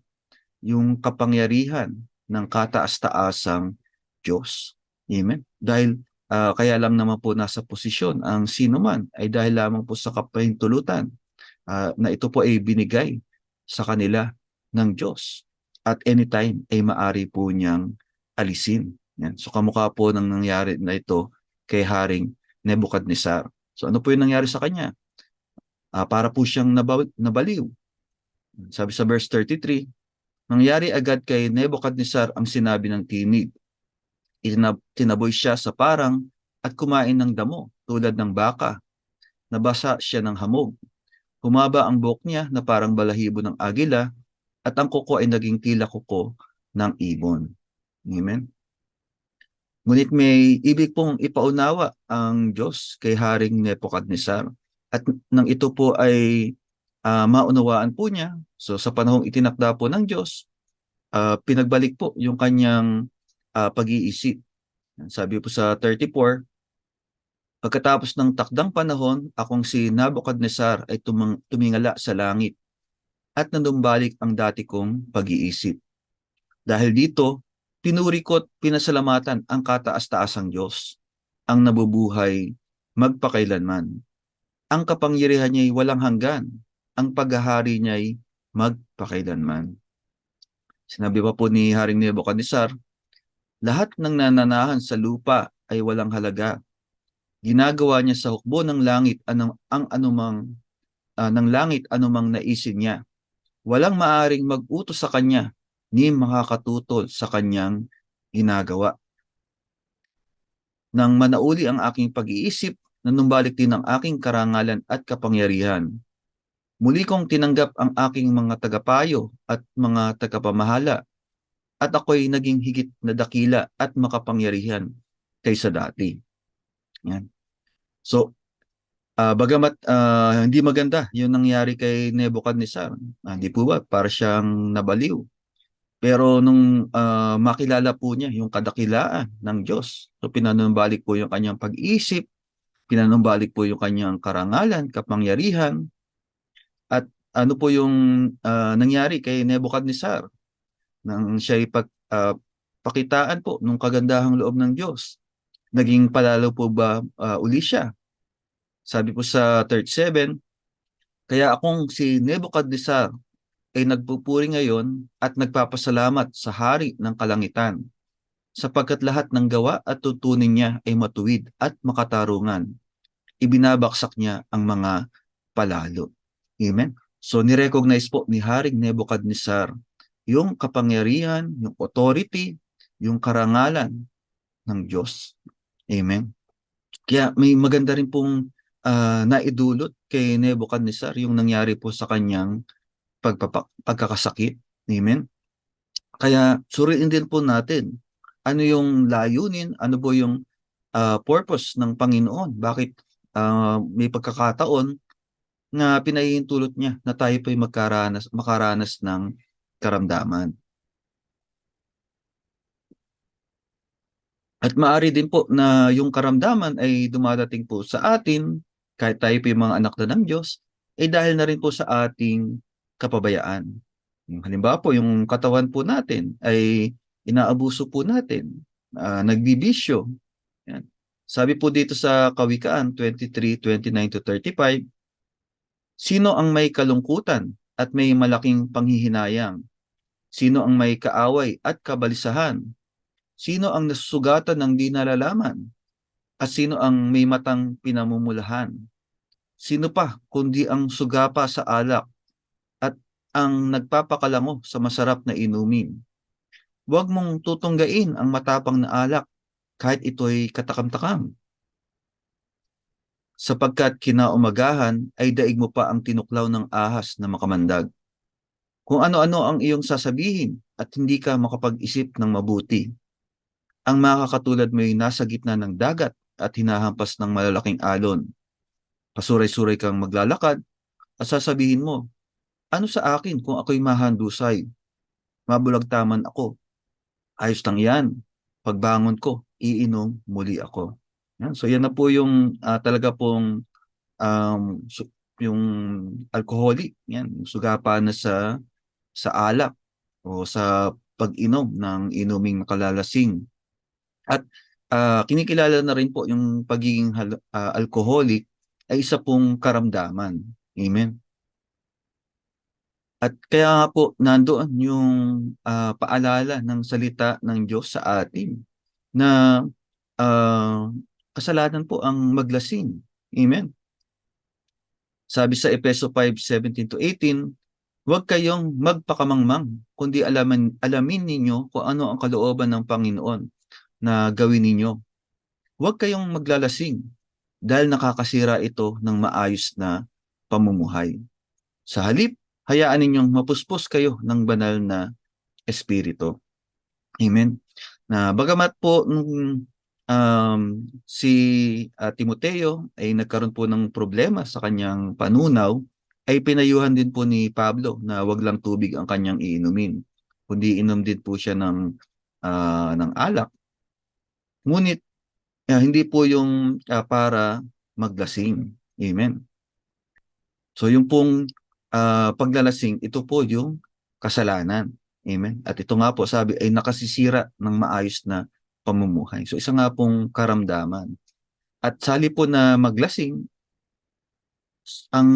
yung kapangyarihan ng kataas-taasang Diyos. Amen. Dahil kaya lang naman po nasa posisyon ang sino man ay dahil lamang po sa kapahintulutan na ito po ay binigay sa kanila ng Diyos. At anytime ay maari po niyang alisin. Yan. So kamukha po ng nangyari na ito kay Haring Nebuchadnezzar. So ano po yung nangyari sa kanya? Para po siyang nabaliw. Sabi sa verse 33, nangyari agad kay Nebuchadnezzar ang sinabi ng tinig. Tinaboy siya sa parang at kumain ng damo tulad ng baka. Nabasa siya ng hamog. Humaba ang buhok niya na parang balahibo ng agila at ang kuko ay naging tila kuko ng ibon. Amen? Ngunit may ibig pong ipaunawa ang Diyos kay Haring Nebuchadnezzar at nang ito po ay maunawaan po niya, so sa panahong itinakda po ng Diyos, pinagbalik po yung kanyang pag-iisip. Sabi po sa 34, pagkatapos ng takdang panahon, akong si Nebuchadnezzar ay tumingala sa langit at nanumbalik ang dati kong pag-iisip. Dahil dito, pinuri ko at pinasalamatan ang kataas-taasang Diyos, ang nabubuhay magpakailanman. Ang kapangyarihan niya'y walang hanggan, ang paghahari niya'y magpakailanman. Sinabi pa po ni Haring Nebuchadnezzar, lahat ng nananahan sa lupa ay walang halaga. Ginagawa niya sa hukbo ng langit ng langit anumang naisin niya. Walang maaring mag-utos sa kanya ni makakatutol sa kanyang ginagawa. Nang manauli ang aking pag-iisip, nanumbalik din ang aking karangalan at kapangyarihan. Muli kong tinanggap ang aking mga tagapayo at mga tagapamahala at ako'y naging higit na dakila at makapangyarihan kaysa dati. Yan. So, Bagamat hindi maganda yung nangyari kay Nebuchadnezzar. Hindi po ba? Para siyang nabaliw. Pero nung makilala po niya yung kadakilaan ng Diyos, so pinanumbalik po yung kanyang pag-iisip, pinanumbalik po yung kanyang karangalan, kapangyarihan, at ano po yung nangyari kay Nebuchadnezzar nang siya'y pakitaan po nung kagandahang loob ng Diyos. Naging palalo po ba uli siya? Sabi po sa 37, kaya akong si Nebuchadnezzar ay nagpupuri ngayon at nagpapasalamat sa hari ng kalangitan, sapagkat lahat ng gawa at tutunin niya ay matuwid at makatarungan. Ibinabaksak niya ang mga palalo. Amen? So nirecognize po ni Haring Nebuchadnezzar yung kapangyarihan, yung authority, yung karangalan ng Diyos. Amen? Kaya may maganda rin pong naidulot kay Nebuchadnezzar yung nangyari po sa kanyang pagkakasakit. Amen? Kaya suriin din po natin ano yung layunin, ano po yung purpose ng Panginoon. Bakit may pagkakataon na pinahihintulot niya na tayo po'y makaranas ng karamdaman. At maaari din po na yung karamdaman ay dumadating po sa atin, kahit tayo po yung mga anak na ng Diyos, ay dahil na rin po sa ating kapabayaan. Halimbawa po, yung katawan po natin ay inaabuso po natin, nagbibisyo. Yan. Sabi po dito sa Kawikaan 23:29-35, sino ang may kalungkutan at may malaking panghihinayang? Sino ang may kaaway at kabalisahan? Sino ang nasusugatan ng di nalalaman? At sino ang may matang pinamumulahan? Sino pa kundi ang sugapa sa alak at ang nagpapakalango sa masarap na inumin? Huwag mong tutunggain ang matapang na alak kahit ito'y katakam-takam. Sapagkat kinaumagahan ay daig mo pa ang tinuklaw ng ahas na makamandag. Kung ano-ano ang iyong sasabihin at hindi ka makapag-isip ng mabuti. Ang makakatulad mo ay nasa gitna ng dagat at hinahampas ng malalaking alon. Pasuray-suray kang maglalakad at sasabihin mo, ano sa akin kung ako'y mahandusay? Mabulagtaman ako. Ayos lang yan. Pagbangon ko, iinom muli ako. Yan. So yan na po yung talaga pong yung alcoholic, yan, yung sugapa na sa alak o sa pag-inom ng inuming makalalasing. At kinikilala na rin po yung pagiging alcoholic ay isa pong karamdaman. Amen. At kaya nga po nandoon yung paalala ng salita ng Diyos sa atin na kasalanan po ang maglasing. Amen. Sabi sa Efeso 5:17-18, huwag kayong magpakamangmang, kundi alamin ninyo kung ano ang kalooban ng Panginoon na gawin ninyo. Huwag kayong maglalasing dahil nakakasira ito ng maayos na pamumuhay. Sa halip, hayaan ninyong mapuspos kayo ng banal na espiritu. Amen. Na bagamat po nung si Timoteo ay nagkaroon po ng problema sa kanyang panunaw, ay pinayuhan din po ni Pablo na wag lang tubig ang kanyang iinumin, kundi inom din po siya ng alak. Ngunit hindi po yung para maglasing. Amen. So yung pong paglalasing, ito po yung kasalanan. Amen. At ito nga po sabi ay nakasisira ng maayos na pamumuhay. So isa nga pong karamdaman. At sali po na maglasing, ang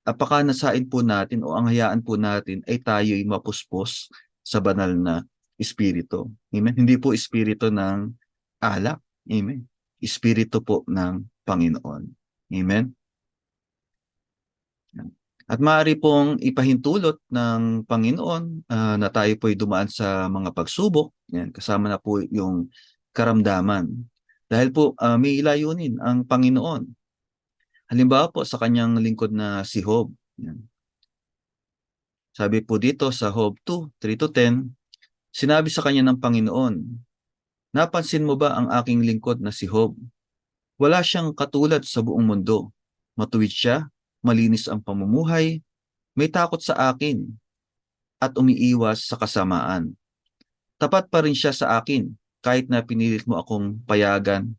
pakanasain po natin o ang hayaan po natin ay tayo'y mapuspos sa banal na espiritu. Amen. Hindi po espiritu ng alak. Amen. Espiritu po ng Panginoon. Amen. At maaari pong ipahintulot ng Panginoon na tayo po'y dumaan sa mga pagsubok. Yan, kasama na po yung karamdaman. Dahil po may layunin ang Panginoon. Halimbawa po sa kanyang lingkod na si Job. Yan. Sabi po dito sa Job 2:3-10, sinabi sa kanya ng Panginoon, napansin mo ba ang aking lingkod na si Job? Wala siyang katulad sa buong mundo. matuwid siya, malinis ang pamumuhay, may takot sa akin, at umiiwas sa kasamaan. Tapat pa rin siya sa akin kahit na pinilit mo akong payagan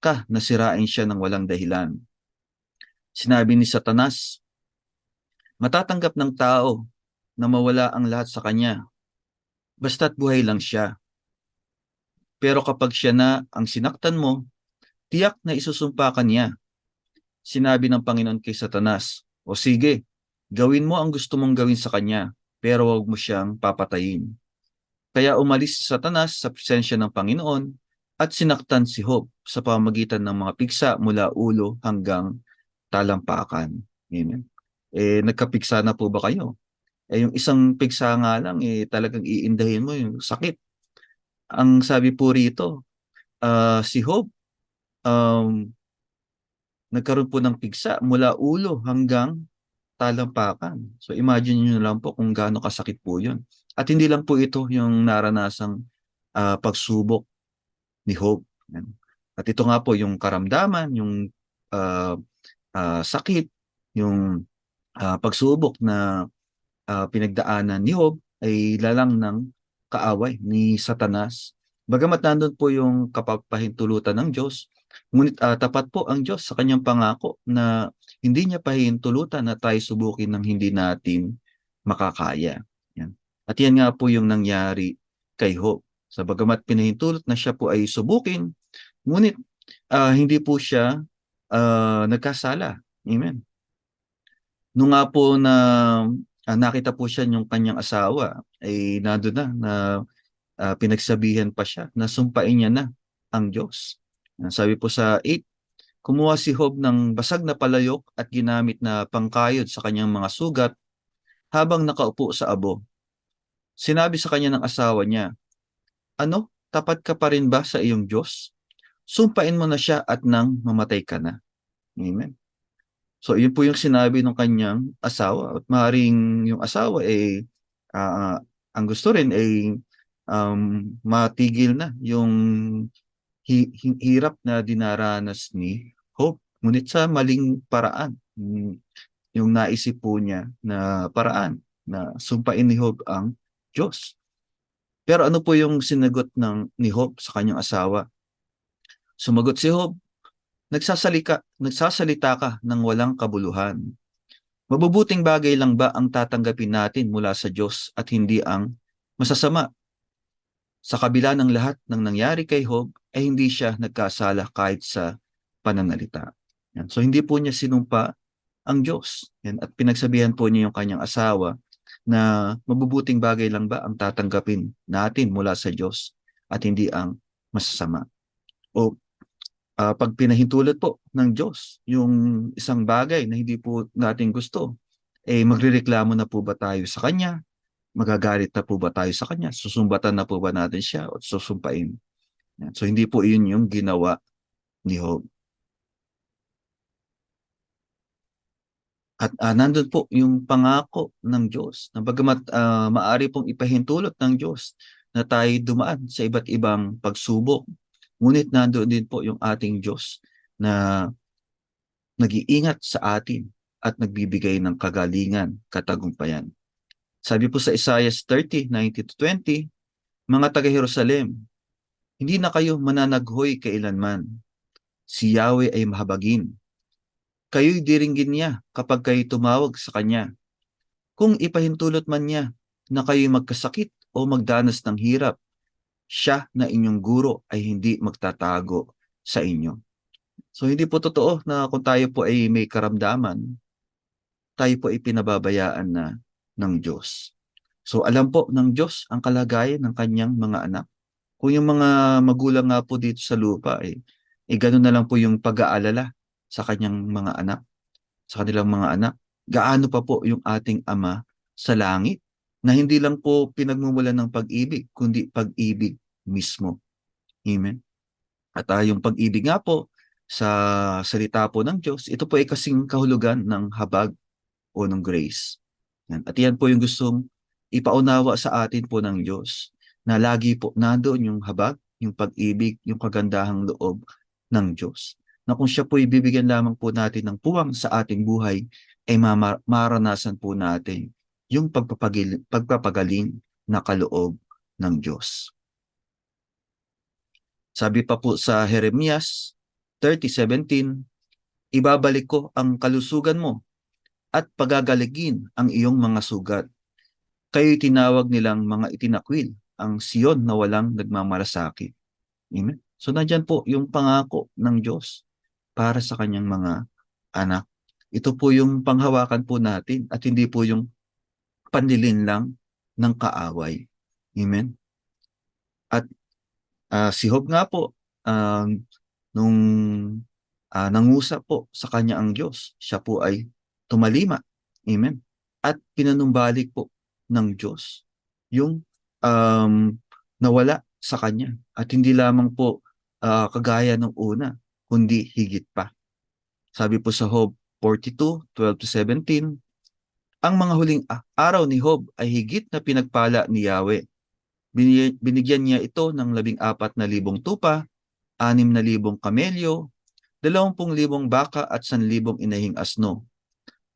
ka na sirain siya ng walang dahilan. Sinabi ni Satanas, matatanggap ng tao na mawala ang lahat sa kanya, basta't buhay lang siya. Pero kapag siya na ang sinaktan mo, tiyak na isusumpa ka niya. Sinabi ng Panginoon kay Satanas, o sige, gawin mo ang gusto mong gawin sa kanya, pero huwag mo siyang papatayin. Kaya umalis si Satanas sa presensya ng Panginoon at sinaktan si Job sa pamamagitan ng mga piksa mula ulo hanggang talampakan. Amen. Nagkapiksa na po ba kayo? Yung isang piksa nga lang, talagang iindahin mo yung sakit. Ang sabi po rito, si Job, nagkaroon po ng piksa mula ulo hanggang talampakan. So imagine nyo lang po kung gaano kasakit po yun. At hindi lang po ito yung naranasang pagsubok ni Job. At ito nga po yung karamdaman, yung sakit, yung pagsubok na pinagdaanan ni Job ay lalang ng kaaway ni Satanas. Bagamat nandun po yung kapapahintulutan ng Diyos, ngunit tapat po ang Diyos sa kanyang pangako na hindi niya pahintulutan na tayo subukin ng hindi natin makakaya. Yan. At yan nga po yung nangyari kay Job. Sa bagamat pinahintulot na siya po ay subukin, ngunit hindi po siya nagkasala. Amen. Nung nga po na nakita po siya yung kanyang asawa, ay nandun na pinagsabihan pa siya na sumpain niya na ang Diyos. Sabi po sa 8, kumuha si Job ng basag na palayok at ginamit na pangkayod sa kanyang mga sugat habang nakaupo sa abo. Sinabi sa kanya ng asawa niya, ano, tapat ka pa rin ba sa iyong Diyos? Sumpain mo na siya at nang mamatay ka na. Amen. So, yun po yung sinabi ng kanyang asawa. At maaaring yung asawa ang gusto rin ay matigil na yung hirap na dinaranas ni Job. Ngunit sa maling paraan. Yung naisip po niya na paraan na sumpain ni Job ang Diyos. Pero ano po yung sinagot ni Job sa kanyang asawa? Sumagot si Job, nagsasalita ka ng walang kabuluhan. Mabubuting bagay lang ba ang tatanggapin natin mula sa Diyos at hindi ang masasama? Sa kabila ng lahat ng nangyari kay Job, ay hindi siya nagkasala kahit sa pananalita. Yan. So hindi po niya sinumpa ang Diyos. Yan. At pinagsabihan po niya yung kanyang asawa na mabubuting bagay lang ba ang tatanggapin natin mula sa Diyos at hindi ang masasama. O pag pinahintulot po ng Diyos yung isang bagay na hindi po natin gusto, magrereklamo na po ba tayo sa Kanya? Magagalit na po ba tayo sa Kanya? Susumbatan na po ba natin siya o susumpain? So hindi po yun yung ginawa ni Job. At nandun po yung pangako ng Diyos na bagamat maaari pong ipahintulot ng Diyos na tayo dumaan sa iba't ibang pagsubok, ngunit nandoon din po yung ating Diyos na nag-iingat sa atin at nagbibigay ng kagalingan, katagumpayan. Sabi po sa Isaiah 30:19-20, mga taga-Jerusalem, hindi na kayo mananaghoy kailanman. Si Yahweh ay mahabagin. Kayo'y diringgin niya kapag kayo tumawag sa Kanya. Kung ipahintulot man niya na kayo'y magkasakit o magdanas ng hirap, siya na inyong guro ay hindi magtatago sa inyo. So hindi po totoo na kung tayo po ay may karamdaman, tayo po ay pinababayaan na ng Diyos. So alam po ng Diyos ang kalagayan ng kanyang mga anak. Kung yung mga magulang nga po dito sa lupa, ganun na lang po yung pag-aalala sa kanyang mga anak, sa kanilang mga anak. Gaano pa po yung ating Ama sa langit na hindi lang po pinagmumulan ng pag-ibig, kundi pag-ibig mismo. Amen. At yung pag-ibig nga po sa salita po ng Diyos, ito po ay kasing kahulugan ng habag o ng grace. Yan. At yan po yung gustong ipaunawa sa atin po ng Diyos na lagi po nandoon yung habag, yung pag-ibig, yung kagandahang loob ng Diyos. na kung siya po ibibigyan lamang po natin ng puwang sa ating buhay, ay maranasan po natin yung pagpapagaling na kaloob ng Diyos. Sabi pa po sa Jeremias 30:17, ibabalik ko ang kalusugan mo at pagagaligin ang iyong mga sugat. Kayo'y tinawag nilang mga itinakwil, ang Siyon na walang nagmamalasakit. Amen? So nandyan po yung pangako ng Diyos para sa kanyang mga anak. Ito po yung panghawakan po natin at hindi po yung panlilin lang ng kaaway. Amen? At si Job nga po, nung nangusap po sa kanya ang Diyos, siya po ay tumalima. Amen? At pinanumbalik po ng Diyos yung nawala sa kanya. At hindi lamang po kagaya ng una, kundi higit pa. Sabi po sa Job 42:12-17, ang mga huling araw ni Job ay higit na pinagpala ni Yahweh. Binigyan niya ito ng 14,000 tupa, 6,000 kamelyo, 20,000 baka at 1,000 inahing asno.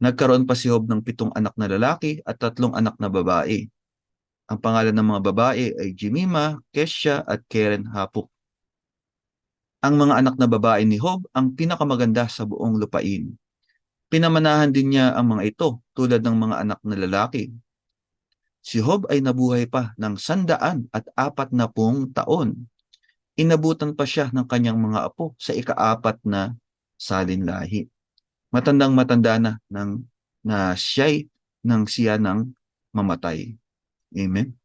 Nagkaroon pa si Job ng 7 anak na lalaki at 3 anak na babae. Ang pangalan ng mga babae ay Jemima, Kesha at Keren Hapuk. Ang mga anak na babae ni Job ang pinakamaganda sa buong lupain. Pinamanahan din niya ang mga ito tulad ng mga anak na lalaki. Si Job ay nabuhay pa ng 140 taon. Inabutan pa siya ng kanyang mga apo sa ika-4 na salinlahi. Matandang-matanda na siya nang mamatay. Amen?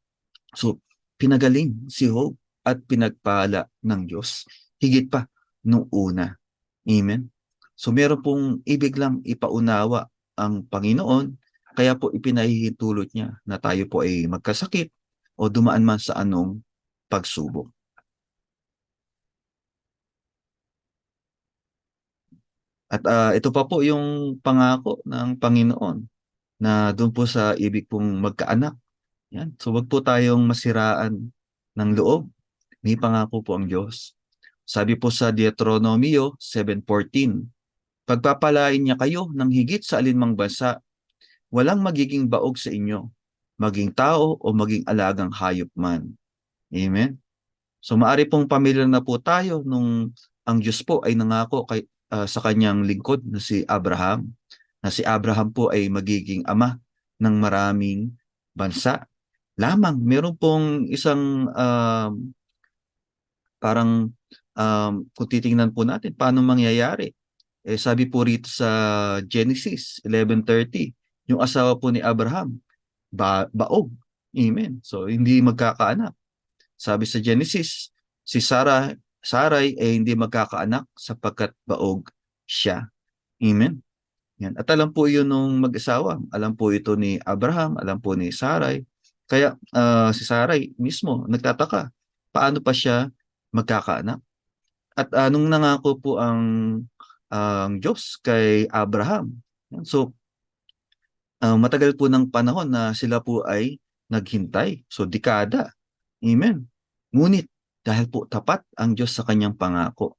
So, pinagaling si Job at pinagpala ng Diyos. Higit pa nung una. Amen? So, meron pong ibig lang ipaunawa ang Panginoon, kaya po ipinahihintulot niya na tayo po ay magkasakit o dumaan man sa anong pagsubok. At ito pa po yung pangako ng Panginoon na doon po sa ibig pong magkaanak. Yan. So wag po tayong masiraan ng loob. May pangako po ang Diyos. Sabi po sa Deuteronomio 7:14, pagpapalain niya kayo ng higit sa alinmang bansa, walang magiging baog sa inyo, maging tao o maging alagang hayop man. Amen? So maari pong pamilyar na po tayo nung ang Diyos po ay nangako sa kanyang lingkod na si Abraham, na si Abraham po ay magiging ama ng maraming bansa. Lamang, meron pong isang kung titingnan po natin, paano mangyayari? Sabi po rito sa Genesis 11:30, yung asawa po ni Abraham, baog. Amen. So, hindi magkakaanak. Sabi sa Genesis, si Sarai ay hindi magkakaanak sapagkat baog siya. Amen. Yan. At alam po yun nung mag-asawa. Alam po ito ni Abraham, alam po ni Sarai. Kaya si Sarai mismo nagtataka, paano pa siya magkakaanak? At nung nangako po ang Diyos kay Abraham, so matagal po ng panahon na sila po ay naghintay. So dekada. Amen. Ngunit dahil po tapat ang Diyos sa kanyang pangako,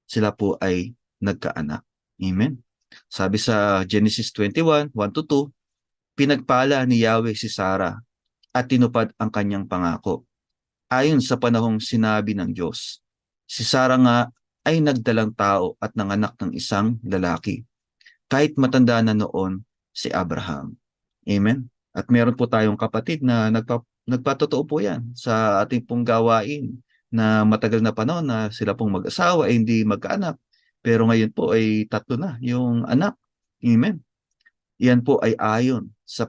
sila po ay nagkaanak. Amen. Sabi sa Genesis 21:1-2, pinagpala ni Yahweh si Sarah at tinupad ang kanyang pangako. Ayon sa panahong sinabi ng Diyos, si Sarah nga ay nagdalang tao at nanganak ng isang lalaki, kahit matanda na noon si Abraham. Amen? At meron po tayong kapatid na nagpatotoo po yan sa ating pong gawain na matagal na panahon na sila pong mag-asawa ay hindi magkaanak. Pero ngayon po ay 3 na yung anak. Amen? Yan po ay ayon sa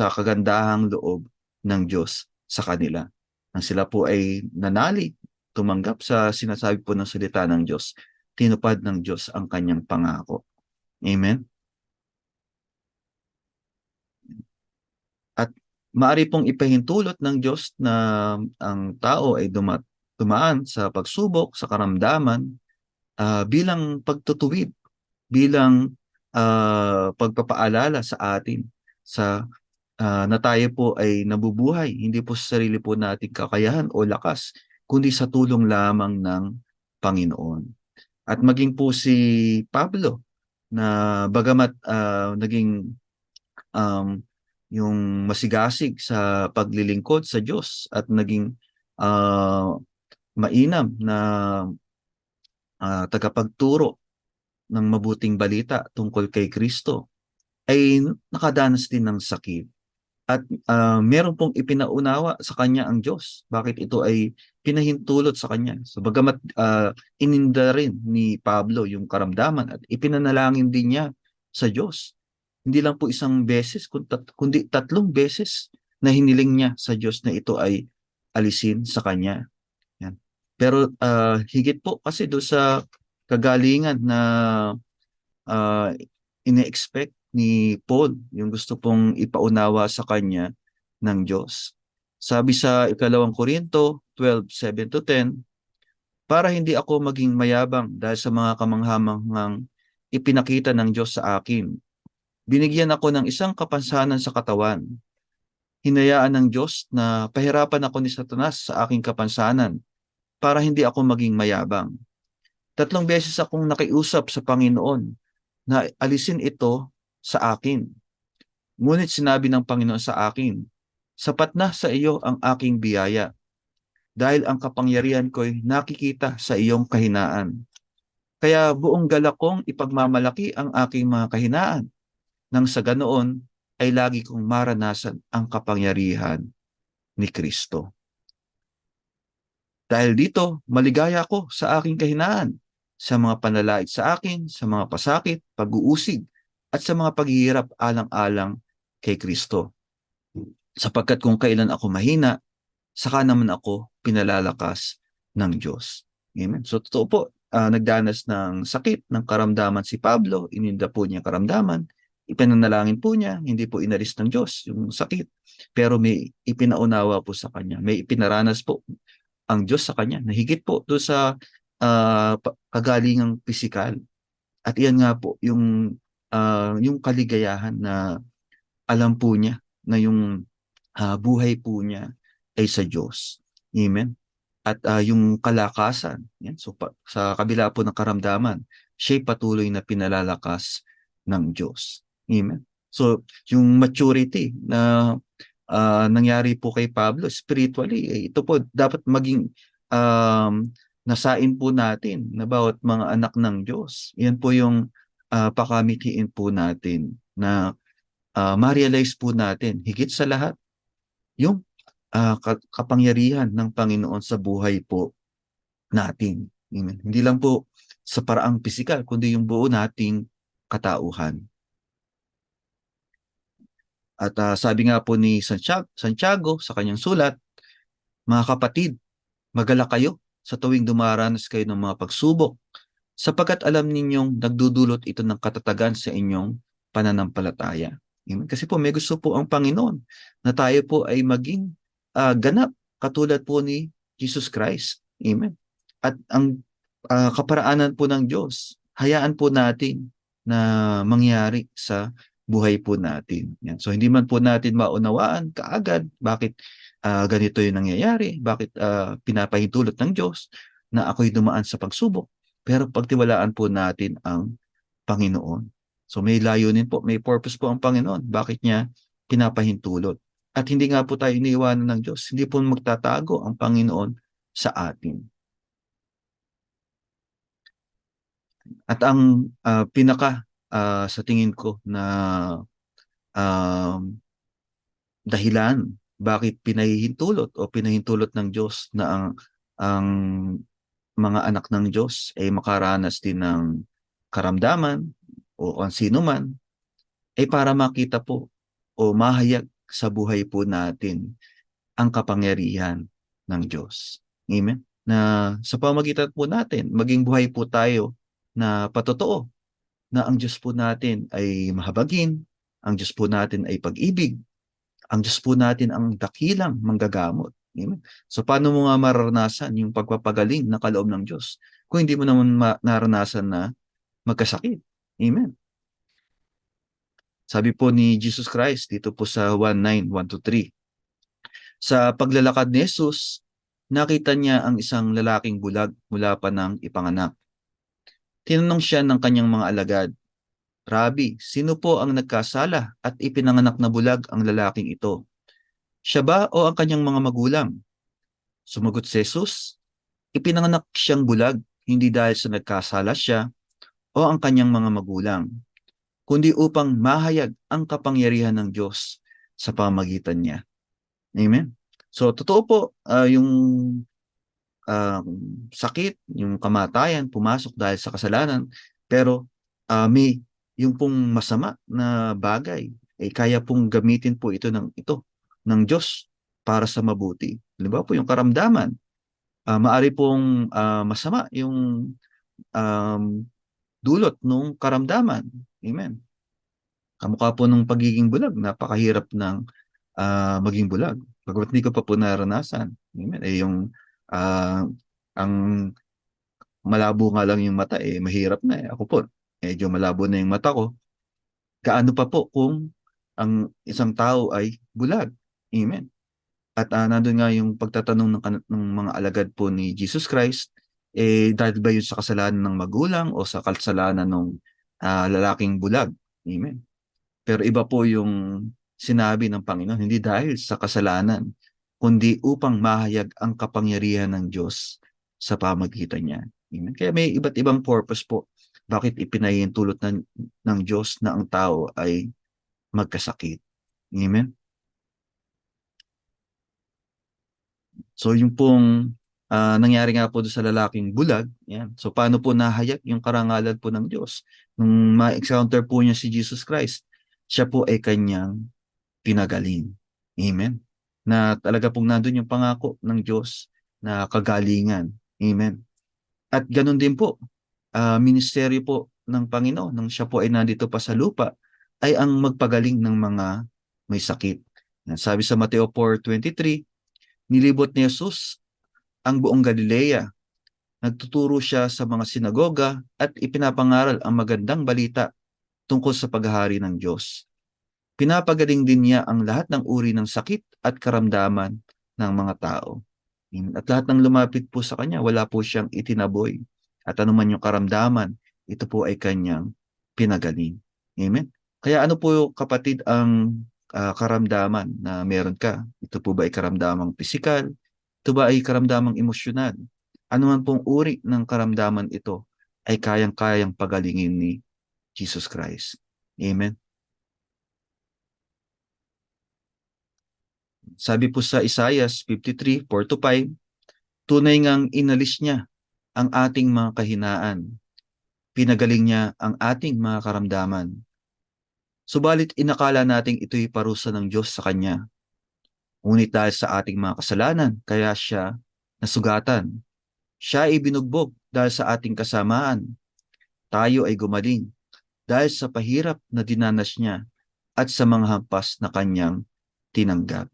kagandahang loob ng Diyos sa kanila. Nang sila po ay nanali, tumanggap sa sinasabi po ng salita ng Diyos, tinupad ng Diyos ang kanyang pangako. Amen? At maaari pong ipahintulot ng Diyos na ang tao ay dumaan sa pagsubok, sa karamdaman, bilang pagtutuwid, bilang pagpapaalala sa atin na tayo po ay nabubuhay, hindi po sa sarili po nating kakayahan o lakas, kundi sa tulong lamang ng Panginoon. At maging po si Pablo na bagamat naging um, yung masigasig sa paglilingkod sa Diyos at naging ah, mainam na tagapagturo ng mabuting balita tungkol kay Kristo, ay nakadanas din ng sakit. At meron pong ipinaunawa sa kanya ang Diyos. Bakit ito ay pinahintulot sa kanya? So bagamat ininda rin ni Pablo yung karamdaman at ipinanalangin din niya sa Diyos. Hindi lang po isang beses, kundi 3 beses na hiniling niya sa Diyos na ito ay alisin sa kanya. Yan. Pero higit po kasi doon sa kagalingan na uh, ine-expect ni Paul, yung gusto pong ipaunawa sa kanya ng Diyos. Sabi sa 2 Korinto 12:7-10, para hindi ako maging mayabang dahil sa mga kamanghamanghang ipinakita ng Diyos sa akin, binigyan ako ng isang kapansanan sa katawan. Hinayaan ng Diyos na pahirapan ako ni Satanas sa aking kapansanan para hindi ako maging mayabang. 3 beses akong nakiusap sa Panginoon na alisin ito sa akin. Ngunit sinabi ng Panginoon sa akin, sapat na sa iyo ang aking biyaya, dahil ang kapangyarihan ko'y nakikita sa iyong kahinaan. Kaya buong galak kong ipagmamalaki ang aking mga kahinaan, nang sa ganoon ay lagi kong maranasan ang kapangyarihan ni Kristo. Dahil dito, maligaya ako sa aking kahinaan, sa mga panlalait sa akin, sa mga pasakit, pag-uusig, at sa mga paghihirap alang-alang kay Kristo. Sapagkat kung kailan ako mahina, saka naman ako pinalalakas ng Diyos. Amen. So totoo po, nagdanas ng sakit, ng karamdaman si Pablo, ininda po niya karamdaman, ipinanalangin po niya, hindi po inalis ng Diyos yung sakit, pero may ipinaunawa po sa kanya, may ipinaranas po ang Diyos sa kanya, na higit po doon sa kagalingang pisikal. At iyan nga po, yung kaligayahan na alam po niya na yung buhay po niya ay sa Diyos. Amen. At yung kalakasan, yan, so sa kabila po ng karamdaman, siya'y patuloy na pinalalakas ng Diyos. Amen. So, yung maturity na nangyari po kay Pablo spiritually, ito po dapat maging nasain po natin na bawat mga anak ng Diyos. Yan po yung pakamitiin po natin na ma-realize po natin higit sa lahat yung kapangyarihan ng Panginoon sa buhay po natin. Amen. Hindi lang po sa paraang pisikal, kundi yung buo nating katauhan. At sabi nga po ni Santiago sa kanyang sulat, mga kapatid, magalak kayo sa tuwing dumaranas kayo ng mga pagsubok, sapagkat alam ninyong nagdudulot ito ng katatagan sa inyong pananampalataya. Amen. Kasi po may gusto po ang Panginoon na tayo po ay maging ganap katulad po ni Jesus Christ. Amen. At ang kaparaanan po ng Diyos, hayaan po natin na mangyari sa buhay po natin. Yan. So hindi man po natin maunawaan kaagad bakit ganito yung nangyayari, bakit pinapahintulot ng Diyos na ako'y dumaan sa pagsubok. Pero pagtiwalaan po natin ang Panginoon. So may layunin po, may purpose po ang Panginoon. Bakit niya pinapahintulot? At hindi nga po tayo iniiwanan ng Diyos. Hindi po magtatago ang Panginoon sa atin. At ang sa tingin ko na dahilan bakit pinahihintulot o pinahintulot ng Diyos na ang mga anak ng Diyos ay makaranas din ng karamdaman o ang sino man, ay para makita po o mahayag sa buhay po natin ang kapangyarihan ng Diyos. Amen? Na sa pamagitan po natin, maging buhay po tayo na patotoo na ang Diyos po natin ay mahabagin, ang Diyos po natin ay pag-ibig, ang Diyos po natin ang dakilang manggagamot. Amen? So paano mo nga mararanasan yung pagpapagaling na kaloob ng Diyos kung hindi mo naman naranasan na magkasakit? Amen. Sabi po ni Jesus Christ dito po sa 1:9-1-3, sa paglalakad ni Jesus, nakita niya ang isang lalaking bulag mula pa ng ipanganak. Tinanong siya ng kanyang mga alagad, Rabi, sino po ang nagkasala at ipinanganak na bulag ang lalaking ito? Siya ba o ang kanyang mga magulang? Sumagot si Jesus, ipinanganak siyang bulag hindi dahil sa nagkasala siya o ang kanyang mga magulang, kundi upang mahayag ang kapangyarihan ng Diyos sa pamagitan niya. Amen? So, totoo po, yung um, sakit, yung kamatayan, pumasok dahil sa kasalanan, pero may yung pong masama na bagay, kaya pong gamitin po ito ng Diyos para sa mabuti. Halimbawa po yung karamdaman, maari pong masama yung um, dulot ng karamdaman. Amen. Kamukha po ng pagiging bulag, napakahirap ng maging bulag. Pagkat hindi ko pa po naranasan. Amen. Yung ah, ang malabo nga lang yung mata, mahirap na. Ako po, medyo malabo na yung mata ko. Gaano pa po kung ang isang tao ay bulag. Amen. At nandun nga yung pagtatanong ng mga alagad po ni Jesus Christ, dahil ba yun sa kasalanan ng magulang o sa kasalanan ng lalaking bulag? Amen. Pero iba po yung sinabi ng Panginoon, hindi dahil sa kasalanan, kundi upang mahayag ang kapangyarihan ng Diyos sa pamagitan niya. Amen. Kaya may iba't ibang purpose po bakit ipinahintulot ng Diyos na ang tao ay magkasakit. Amen. So yung pong nangyari nga po doon sa lalaking bulag, yan. So paano po nahayag yung karangalan po ng Diyos? Nung ma-encounter po niya si Jesus Christ, siya po ay kanyang pinagaling. Amen. Na talaga pong nandun yung pangako ng Diyos na kagalingan. Amen. At ganun din po, ministeryo po ng Panginoon nang siya po ay nandito pa sa lupa ay ang magpagaling ng mga may sakit. Sabi sa Mateo 4:23, nilibot ni Jesus ang buong Galilea. Nagtuturo siya sa mga sinagoga at ipinapangaral ang magandang balita tungkol sa paghahari ng Diyos. Pinapagaling din niya ang lahat ng uri ng sakit at karamdaman ng mga tao. At lahat ng lumapit po sa kanya, wala po siyang itinaboy. At anuman yung karamdaman, ito po ay kanyang pinagaling. Amen? Kaya ano po kapatid ang karamdaman na meron ka? Ito po ba ay karamdamang pisikal? Ito ba ay karamdamang emosyonal? Ano man pong uri ng karamdaman ito ay kayang-kayang pagalingin ni Jesus Christ. Amen? Sabi po sa Isaiah 53:4-5, tunay ngang inalis niya ang ating mga kahinaan. Pinagaling niya ang ating mga karamdaman. Subalit inakala nating ito'y parusa ng Diyos sa Kanya. Ngunit dahil sa ating mga kasalanan, kaya siya nasugatan. Siya ay binugbog dahil sa ating kasamaan. Tayo ay gumaling dahil sa pahirap na dinanas niya at sa mga hampas na kanyang tinanggap.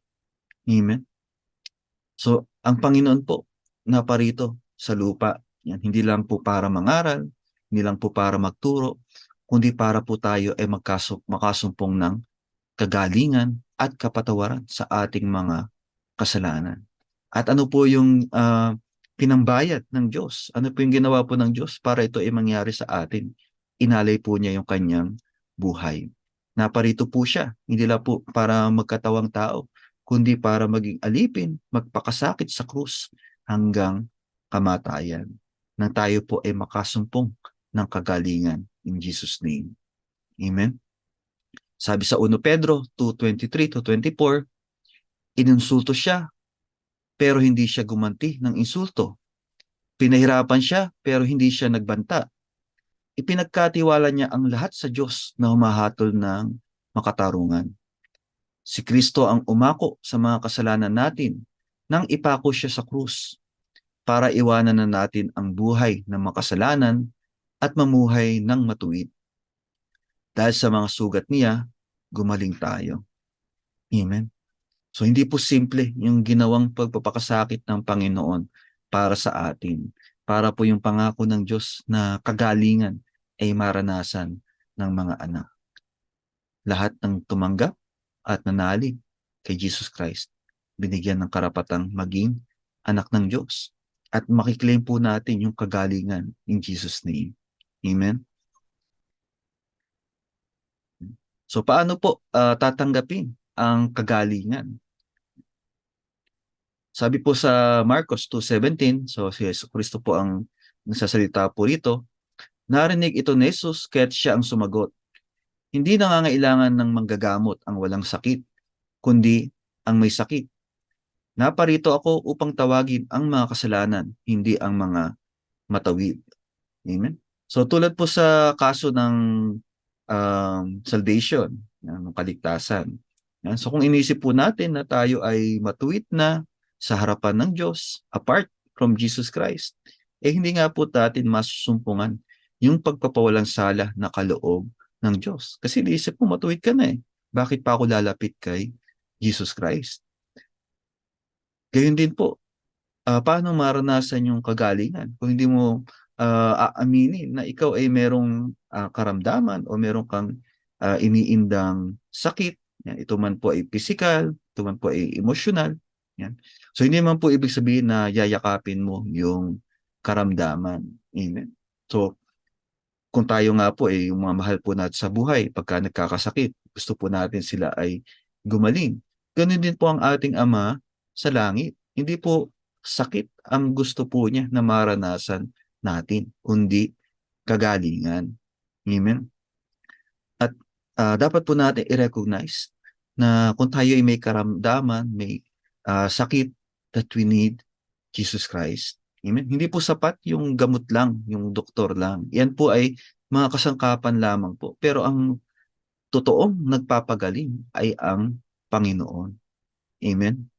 Amen? So, ang Panginoon po naparito sa lupa. Yan, hindi lang po para mangaral, hindi lang po para magturo, kundi para po tayo ay makasumpong ng kagalingan at kapatawaran sa ating mga kasalanan. At ano po yung pinambayad ng Diyos? Ano po yung ginawa po ng Diyos para ito ay mangyari sa atin? Inalay po niya yung kanyang buhay. Naparito po siya, hindi lang po para magkatawang tao, kundi para maging alipin, magpakasakit sa krus hanggang kamatayan. Nang tayo po ay makasumpong ng kagalingan in Jesus' name. Amen? Sabi sa 1 Pedro 2:23-24, inunsulto siya, pero hindi siya gumanti ng insulto. Pinahirapan siya, pero hindi siya nagbanta. Ipinagkatiwala niya ang lahat sa Diyos na humahatol ng makatarungan. Si Kristo ang umako sa mga kasalanan natin nang ipako siya sa krus para iwanan na natin ang buhay ng makasalanan at mamuhay ng matuwid. Dahil sa mga sugat niya, gumaling tayo. Amen. So hindi po simple yung ginawang pagpapakasakit ng Panginoon para sa atin. Para po yung pangako ng Diyos na kagalingan ay maranasan ng mga anak. Lahat ng tumanggap at nanalig kay Jesus Christ, binigyan ng karapatang maging anak ng Diyos. At makiklaim po natin yung kagalingan in Jesus' name. Amen? So paano po tatanggapin ang kagalingan? Sabi po sa Marcos 2:17, so si Yesu Kristo po ang nagsasalita po rito, narinig ito ni Jesus kaya't siya ang sumagot. Hindi nangangailangan ng manggagamot ang walang sakit, kundi ang may sakit. Naparito ako upang tawagin ang mga kasalanan, hindi ang mga matawid. Amen? So tulad po sa kaso ng salvation, ng kaligtasan. Yan. So kung inisip po natin na tayo ay matuwid na sa harapan ng Diyos, apart from Jesus Christ, hindi nga po natin masusumpungan yung pagpapawalang sala na kaloob ng Diyos. Kasi iisip mo, matuwid ka na eh. Bakit pa ako lalapit kay Jesus Christ? Gayun din po, paano maranasan yung kagalingan kung hindi mo aaminin na ikaw ay merong karamdaman o meron kang iniindang sakit. Yan, ito man po ay physical, ito man po ay emotional. Yan. So hindi man po ibig sabihin na yayakapin mo yung karamdaman. Amen. So kung tayo nga po ay yung mga mahal po natin sa buhay, pagka nagkakasakit, gusto po natin sila ay gumaling. Ganun din po ang ating Ama sa langit. Hindi po sakit ang gusto po niya na maranasan natin, kundi kagalingan. Amen? At dapat po natin i-recognize na kung tayo ay may karamdaman, may sakit, that we need Jesus Christ. Amen? Hindi po sapat yung gamot lang, yung doktor lang. Yan po ay mga kasangkapan lamang po. Pero ang totoong nagpapagaling ay ang Panginoon. Amen?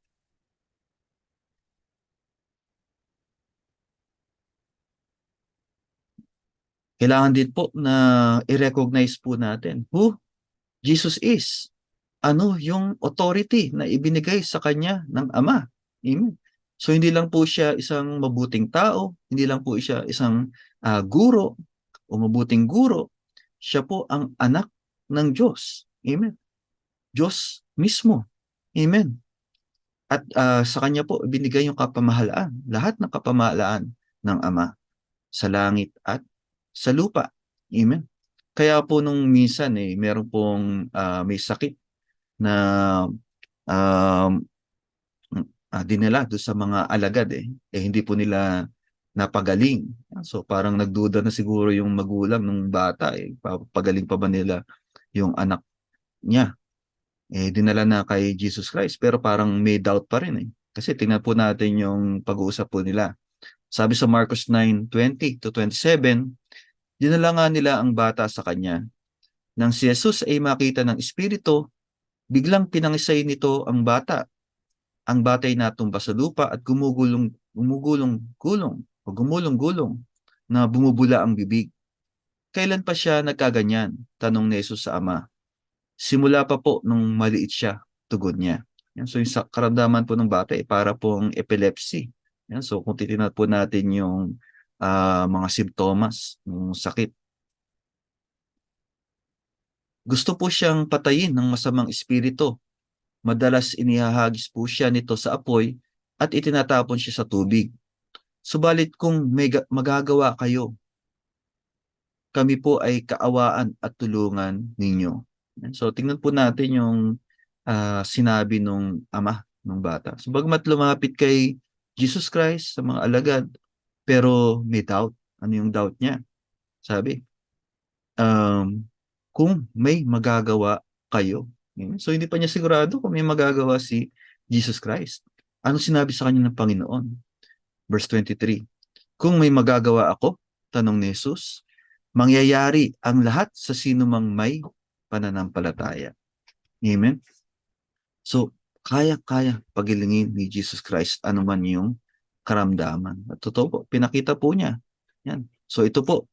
Kailangan din po na i-recognize po natin who Jesus is. Ano yung authority na ibinigay sa kanya ng Ama. Amen. So hindi lang po siya isang mabuting tao, hindi lang po siya isang guro o mabuting guro. Siya po ang anak ng Diyos. Amen. Diyos mismo. Amen. At sa kanya po ibinigay yung kapamahalaan, lahat ng kapamahalaan ng Ama sa langit at sa lupa. Amen. Kaya po nung minsan meron pong may sakit na dinala doon sa mga alagad hindi po nila napagaling. So parang nagduda na siguro yung magulang ng bata papagaling pa ba nila yung anak niya. Dinala na kay Jesus Christ pero parang may doubt pa rin Kasi tingnan po natin yung pag-uusap po nila. Sabi sa Marcos 9:20-27, dinala nga nila ang bata sa kanya. Nang si Jesus ay makita ng Espiritu, biglang pinangisay nito ang bata. Ang batay natumba sa lupa at gumulong-gulong na bumubula ang bibig. Kailan pa siya nagkaganyan? Tanong ni Jesus sa Ama. Simula pa po nung maliit siya, tugon niya. Yan, so yung karamdaman po ng bata para pong epilepsy. Yan, so kung titingnan po natin yung mga simptomas ng sakit. Gusto po siyang patayin ng masamang espiritu. Madalas inihahagis po siya nito sa apoy at itinatapon siya sa tubig. Subalit kung may magagawa kayo, kami po ay kaawaan at tulungan ninyo. So tingnan po natin yung sinabi nung ama ng bata. So bagmat lumapit kay Jesus Christ sa mga alagad, pero may doubt. Ano yung doubt niya? Sabi, kung may magagawa kayo. So hindi pa niya sigurado kung may magagawa si Jesus Christ. Ano sinabi sa kanya ng Panginoon? Verse 23. Kung may magagawa ako, tanong ni Jesus, mangyayari ang lahat sa sino mang may pananampalataya. Amen? So, kaya-kaya pagilingin ni Jesus Christ anuman yung karamdaman. At totoo po, pinakita po niya. Yan. So ito po,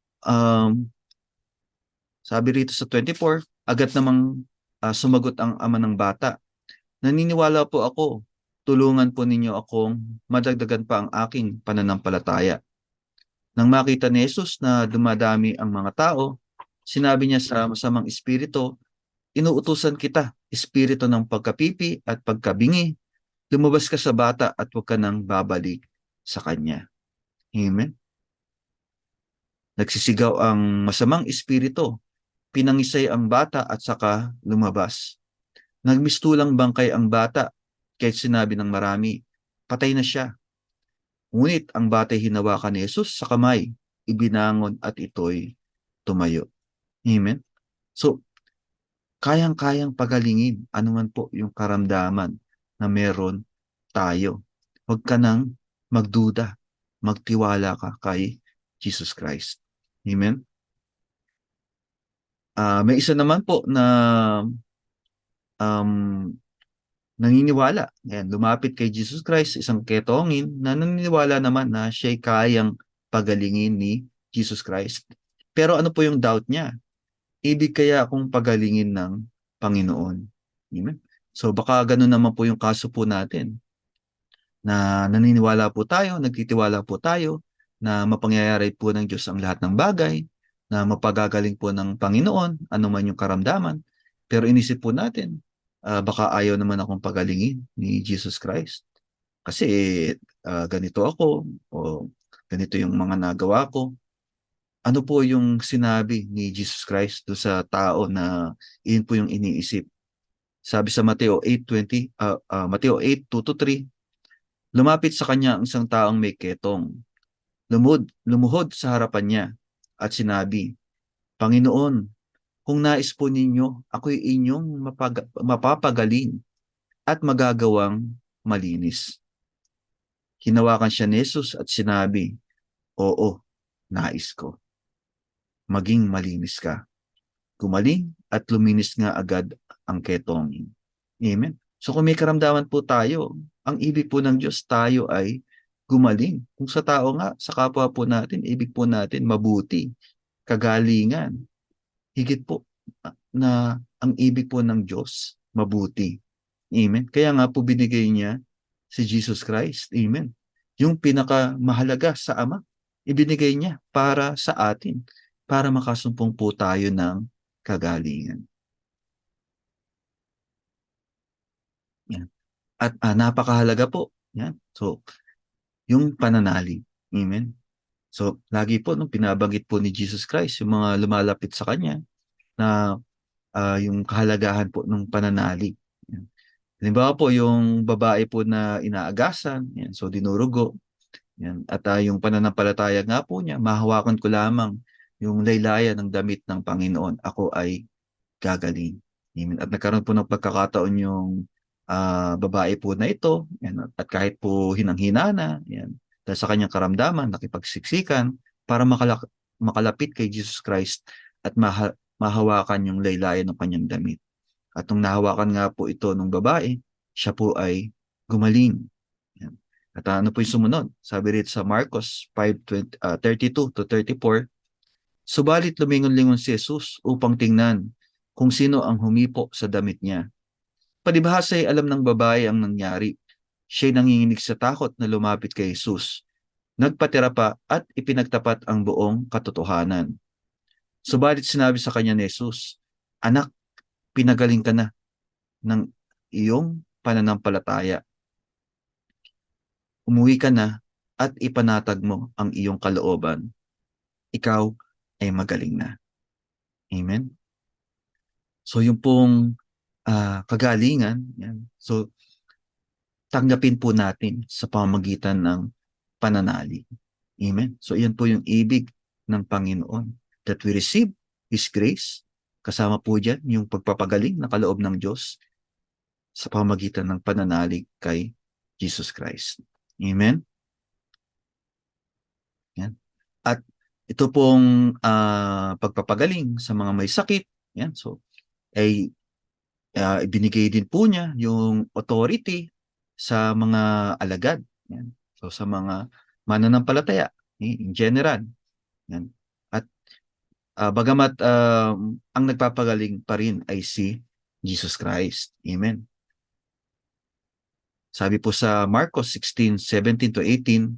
sabi rito sa 24, agad namang sumagot ang ama ng bata. Naniniwala po ako, tulungan po ninyo akong madagdagan pa ang aking pananampalataya. Nang makita ni Jesus na dumadami ang mga tao, sinabi niya sa masamang espiritu, inuutusan kita, espiritu ng pagkapipi at pagkabingi, lumabas ka sa bata at huwag ka nang babalik sa kanya. Amen? Nagsisigaw ang masamang espiritu, pinangisay ang bata at saka lumabas. Nagmistulang bangkay ang bata, kahit sinabi ng marami, patay na siya. Ngunit ang bata'y hinawakan ni Jesus sa kamay, ibinangon at ito'y tumayo. Amen? So, kayang-kayang pagalingin anuman po yung karamdaman na meron tayo. Huwag ka nang magduda, magtiwala ka kay Jesus Christ. Amen? May isa naman po na um, naniniwala. Ayan, lumapit kay Jesus Christ, isang ketongin na naniniwala naman na siya'y kayang pagalingin ni Jesus Christ. Pero ano po yung doubt niya? Ibig kaya akong pagalingin ng Panginoon? Amen? So baka ganun naman po yung kaso po natin, na naniniwala po tayo, nagtitiwala po tayo na mapangyayari po ng Diyos ang lahat ng bagay, na mapagagaling po ng Panginoon, ano man yung karamdaman. Pero inisip po natin, baka ayaw naman akong pagalingin ni Jesus Christ. Kasi ganito ako, o ganito yung mga nagawa ko. Ano po yung sinabi ni Jesus Christ do sa tao na iyon po yung iniisip? Sabi sa Mateo 8:20, Mateo 8:2-3, lumapit sa kanya ang isang taong may ketong. Lumuhod sa harapan niya at sinabi, Panginoon, kung nais po ninyo, ako'y inyong mapapagaling at magagawang malinis. Hinawakan siya ni Jesus at sinabi, Oo, nais ko. Maging malinis ka. Gumaling at luminis nga agad ang ketongin. Amen? So kung may karamdaman po tayo, ang ibig po ng Diyos tayo ay gumaling. Kung sa tao nga, sa kapwa po natin, ibig po natin mabuti, kagalingan. Higit po na ang ibig po ng Diyos, mabuti. Amen? Kaya nga po binigay niya si Jesus Christ. Amen? Yung pinakamahalaga sa Ama, ibinigay niya para sa atin, para makasumpong po tayo ng kagalingan. Yan. At napakahalaga po. Yan. So, yung pananalig. Amen? So, lagi po nung pinabanggit po ni Jesus Christ, yung mga lumalapit sa Kanya, na yung kahalagahan po ng pananalig. Yan. Halimbawa po, yung babae po na inaagasan, yan, so dinurugo. Yan. At yung pananampalataya nga po niya, mahawakan ko lamang yung laylayan ng damit ng Panginoon, ako ay gagaling. Amen. At nagkaroon po ng pagkakataon yung babae po na ito, yan, at kahit po hinang-hina na, yan, dahil sa kanyang karamdaman, nakipagsiksikan para makalapit kay Jesus Christ at mahawakan yung laylayan ng kanyang damit. At nung nahawakan nga po ito ng babae, siya po ay gumaling. Yan. At ano po yung sumunod? Sabi rito sa Marcos 5:32-34, subalit lumingon-lingon si Jesus upang tingnan kung sino ang humipo sa damit niya. Palibhasa ay alam ng babae ang nangyari. Siya'y nanginginig sa takot na lumapit kay Jesus. Nagpatira pa at ipinagtapat ang buong katotohanan. Subalit sinabi sa kanya ni Jesus, Anak, pinagaling ka na ng iyong pananampalataya. Umuwi ka na at ipanatag mo ang iyong kalooban. Ikaw ay magaling na. Amen? So yung pong kagalingan, yan. So tanggapin po natin sa pamamagitan ng pananalig. Amen? So yan po yung ibig ng Panginoon, that we receive His grace, kasama po dyan yung pagpapagaling na kaloob ng Diyos sa pamamagitan ng pananalig kay Jesus Christ. Amen? Yan. At ito pong pagpapagaling sa mga may sakit, yan, so ay ibinigay din po niya yung authority sa mga alagad. Yan. So sa mga mananampalataya in general. Yan. At bagamat ang nagpapagaling pa rin ay si Jesus Christ. Amen. Sabi po sa Marcos 16:17-18,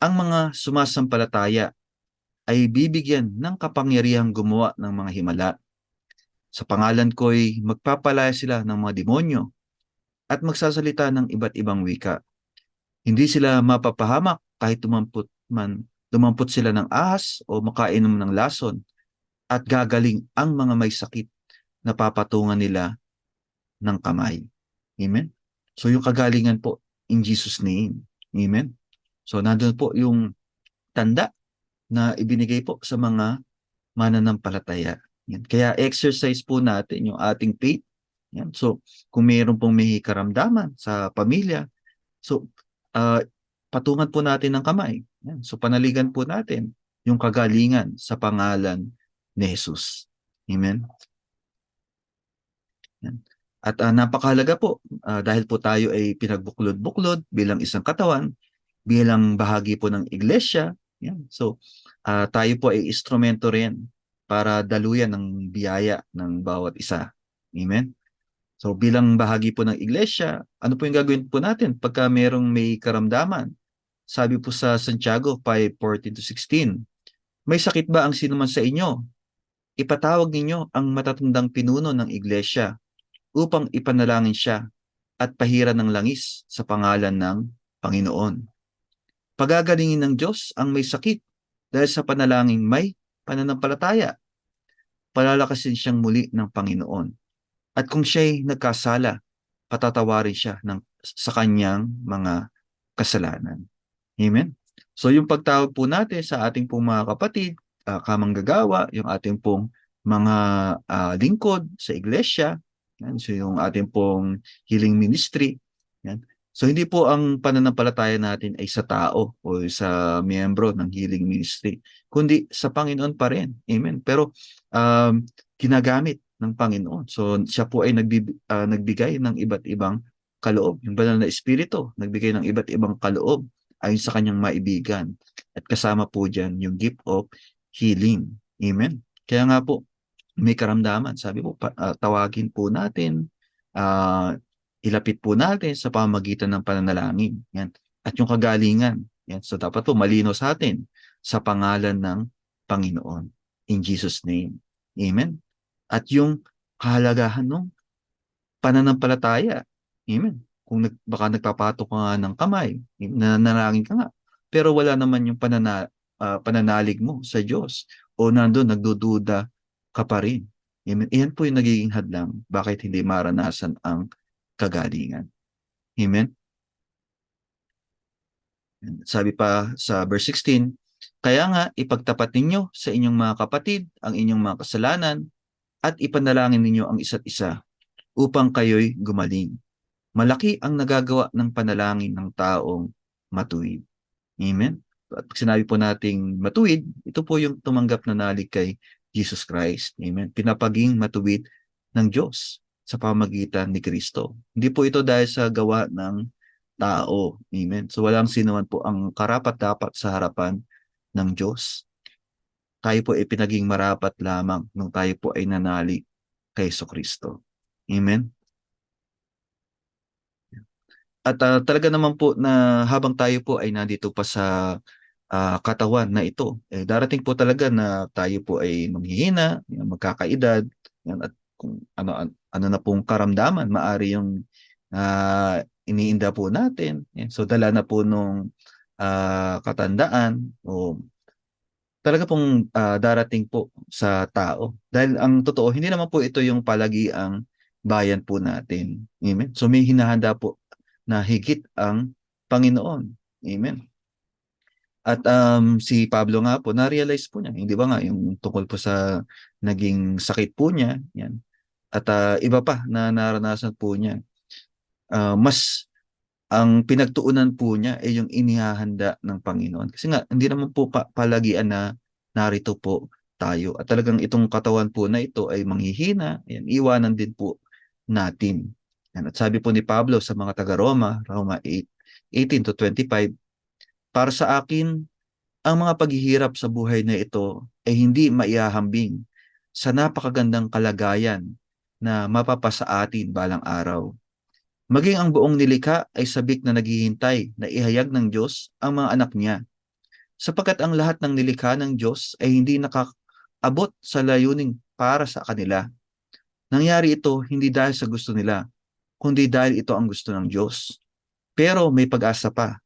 ang mga sumasampalataya ay bibigyan ng kapangyarihang gumawa ng mga himala. Sa pangalan ko'y magpapalaya sila ng mga demonyo at magsasalita ng iba't ibang wika. Hindi sila mapapahamak kahit tumampot man dumampot sila ng ahas o makainom ng lason, at gagaling ang mga may sakit na papatungan nila ng kamay. Amen? So yung kagalingan po in Jesus' name. Amen? So nandun po yung tanda na ibinigay po sa mga mananampalataya. Yan. Kaya exercise po natin yung ating faith. Yan. So kung mayroon pong may karamdaman sa pamilya, so patungan po natin ng kamay. Yan. So panaligan po natin yung kagalingan sa pangalan ni Jesus. Amen? Yan. At napakahalaga po dahil po tayo ay pinagbuklod-buklod bilang isang katawan, bilang bahagi po ng iglesia. Yan. So tayo po ay instrumento rin para daluyan ng biyaya ng bawat isa. Amen? So bilang bahagi po ng iglesia, ano po yung gagawin po natin pagka merong may karamdaman? Sabi po sa Santiago 5:14-16, may sakit ba ang sinuman sa inyo? Ipatawag ninyo ang matatandang pinuno ng iglesia upang ipanalangin siya at pahiran ng langis sa pangalan ng Panginoon. Pagagalingin ng Diyos ang may sakit dahil sa panalangin may pananampalataya. Palalakasin siyang muli ng Panginoon. At kung siya'y nagkasala, patatawarin siya sa kanyang mga kasalanan. Amen? So yung pagtawag po natin sa ating pong mga kapatid, kamanggagawa, yung ating pong mga lingkod sa iglesia, yan, so yung ating pong healing ministry, yan. So hindi po ang pananampalataya natin ay sa tao o sa miyembro ng healing ministry, kundi sa Panginoon pa rin. Amen? Pero ginagamit ng Panginoon. So siya po ay nagbigay ng iba't ibang kaloob. Yung banal na espiritu, nagbigay ng iba't ibang kaloob ayon sa kanyang maibigan. At kasama po dyan yung gift of healing. Amen? Kaya nga po, may karamdaman. Sabi po, tawagin po natin, ilapit po natin sa pamamagitan ng pananalangin. Yan. At yung kagalingan. Yan. So dapat po malino sa atin sa pangalan ng Panginoon. In Jesus' name. Amen? At yung kahalagahan ng pananampalataya. Amen? Kung baka nagpapatok ka nga ng kamay, nanalangin ka nga, pero wala naman yung pananalig mo sa Diyos o nandun nagdududa ka pa rin. Amen? Iyan po yung nagiging hadlang bakit hindi maranasan ang kagalingan. Amen? Sabi pa sa verse 16, kaya nga ipagtapat ninyo sa inyong mga kapatid ang inyong mga kasalanan at ipanalangin ninyo ang isa't isa upang kayo'y gumaling. Malaki ang nagagawa ng panalangin ng taong matuwid. Amen? At pag sinabi po nating matuwid, ito po yung tumanggap na nalig kay Jesus Christ. Amen? Pinapaging matuwid ng Diyos sa pamagitan ni Kristo. Hindi po ito dahil sa gawa ng tao. Amen? So walang sinuman po ang karapat-dapat sa harapan ng Diyos. Tayo po ay pinaging marapat lamang nung tayo po ay nanalig kay Kristo. Amen? At talaga naman po na habang tayo po ay nandito pa sa katawan na ito, darating po talaga na tayo po ay manghihina, magkakaedad, yan, at kung ano na pong karamdaman, maari yung iniinda po natin. Yan. So dala na po nung katandaan o talaga pong darating po sa tao. Dahil ang totoo, hindi naman po ito yung palagiang bayan po natin. Amen? So may hinahanda po na higit ang Panginoon. Amen. At si Pablo nga po, na-realize po niya, hindi ba nga, yung tungkol po sa naging sakit po niya, yan. At iba pa na naranasan po niya. Mas ang pinagtuunan po niya ay yung inihahanda ng Panginoon. Kasi nga, hindi naman po palagian na narito po tayo. At talagang itong katawan po na ito ay manghihina, yan, iwanan din po natin. Yan. At sabi po ni Pablo sa mga taga-Roma, Roma 8:18-25, para sa akin, ang mga paghihirap sa buhay na ito ay hindi maihahambing sa napakagandang kalagayan na mapapasa atin balang araw. Maging ang buong nilikha ay sabik na naghihintay na ihayag ng Diyos ang mga anak niya. Sapagkat ang lahat ng nilikha ng Diyos ay hindi nakakaabot sa layuning para sa kanila. Nangyari ito hindi dahil sa gusto nila, kundi dahil ito ang gusto ng Diyos. Pero may pag-asa pa.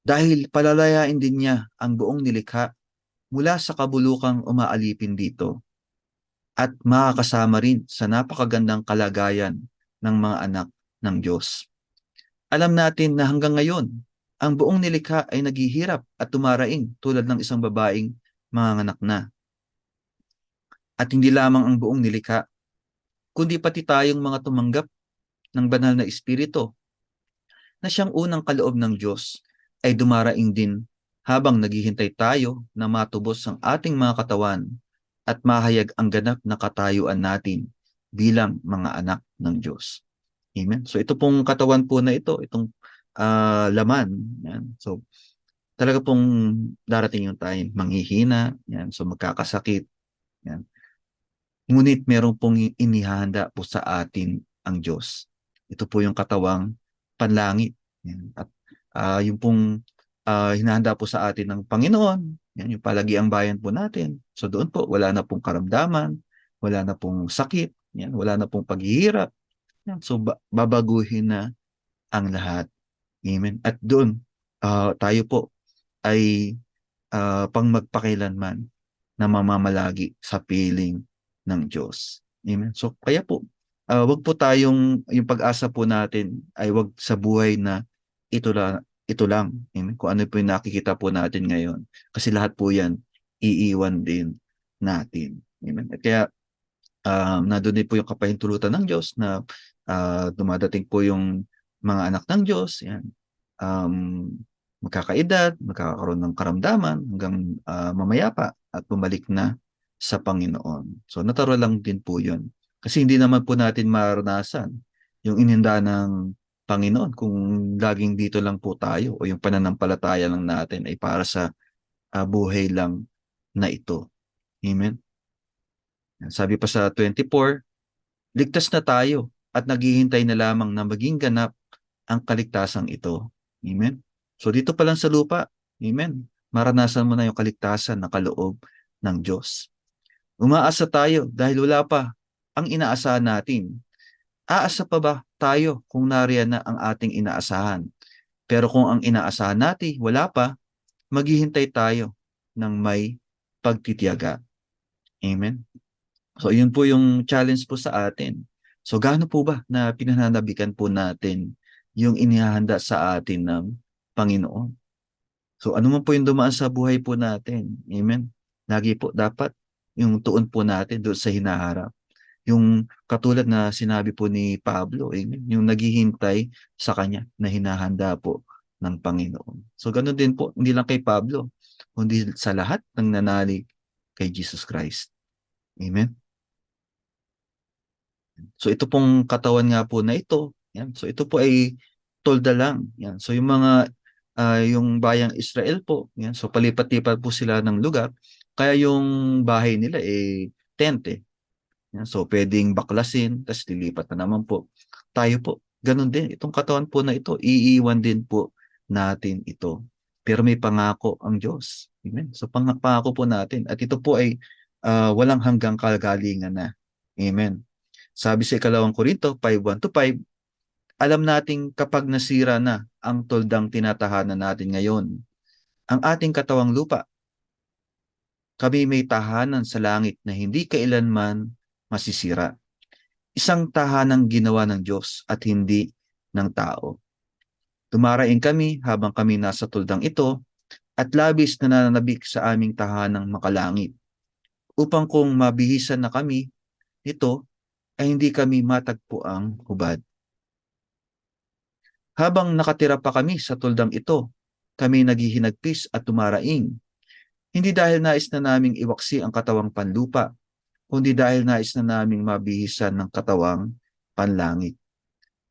Dahil palalayain din niya ang buong nilikha mula sa kabulukang umaalipin dito at makakasama rin sa napakagandang kalagayan ng mga anak ng Diyos. Alam natin na hanggang ngayon, ang buong nilikha ay naghihirap at tumaraing tulad ng isang babaeng manganganak na. At hindi lamang ang buong nilikha, kundi pati tayong mga tumanggap ng banal na espiritu na siyang unang kaloob ng Diyos ay dumaraing din habang naghihintay tayo na matubos ang ating mga katawan at mahayag ang ganap na katayuan natin bilang mga anak ng Diyos. Amen. So ito pong katawan po na ito, itong laman, yan. So talaga pong darating yung time manghihina, yan. So magkakasakit, yan. Ngunit meron pong inihahanda po sa atin ang Diyos. Ito po yung katawang panlangit. Yan. At yung pong hinahanda po sa atin ng Panginoon, yan, yung palagiang bayan po natin. So doon po, wala na pong karamdaman, wala na pong sakit, yan, wala na pong paghihirap. Yan. So babaguhin na ang lahat. Amen. At doon, tayo po ay pang magpakailanman na mamamalagi sa piling ng Diyos. Amen. So kaya po, wag po tayong, yung pag-asa po natin ay wag sa buhay na ito lang. Amen. Kung ano po yung nakikita po natin ngayon. Kasi lahat po yan, iiwan din natin. Amen. At kaya, nandun din po yung kapahintulutan ng Diyos na dumadating po yung mga anak ng Diyos. Yan. Magkakaedad, magkakaroon ng karamdaman hanggang mamaya pa at bumalik na sa Panginoon. So natural lang din po yun. Kasi hindi naman po natin maranasan yung ininda ng Panginoon kung laging dito lang po tayo o yung pananampalataya lang natin ay para sa buhay lang na ito. Amen? Sabi pa sa 24, ligtas na tayo at naghihintay na lamang na maging ganap ang kaligtasang ito. Amen? So dito pa lang sa lupa, amen, maranasan mo na yung kaligtasan na kaloob ng Diyos. Umaasa tayo dahil wala pa ang inaasahan natin. Aasa pa ba tayo kung nariyan na ang ating inaasahan? Pero kung ang inaasahan natin wala pa, maghihintay tayo ng may pagtitiyaga. Amen? So yun po yung challenge po sa atin. So gaano po ba na pinananabikan po natin yung inihahanda sa atin ng Panginoon? So ano man po yung dumaan sa buhay po natin. Amen? Lagi po dapat yung tuon po natin doon sa hinaharap. Yung katulad na sinabi po ni Pablo, amen? Yung naghihintay sa kanya na hinahanda po ng Panginoon. So ganun din po, hindi lang kay Pablo, kundi sa lahat ng nanalig kay Jesus Christ. Amen? So ito pong katawan nga po na ito, yan. So ito po ay tolda lang. Yan. So yung mga yung bayang Israel po, yan. So palipat-lipat po sila ng lugar. Kaya yung bahay nila tent eh. Yan. So pwedeng baklasin, tapos lilipat na naman po. Tayo po, ganun din. Itong katawan po na ito, iiwan din po natin ito. Pero may pangako ang Diyos. Amen. So pangako po natin. At ito po ay walang hanggang kagalingan na. Amen. Sabi sa 2 Korinto 5:1-5, alam nating kapag nasira na ang toldang tinatahanan natin ngayon, ang ating katawang lupa, kami may tahanan sa langit na hindi kailanman masisira. Isang tahanang ginawa ng Diyos at hindi ng tao. Dumaraing kami habang kami nasa toldang ito at labis na nananabik sa aming tahanang makalangit, upang kung mabihisan na kami nito, ay hindi kami matagpuang hubad. Habang nakatira pa kami sa tuldang ito, kami naghihinagpis at tumaraing. Hindi dahil nais na naming iwaksi ang katawang panlupa, kundi dahil nais na naming mabihisan ng katawang panlangit.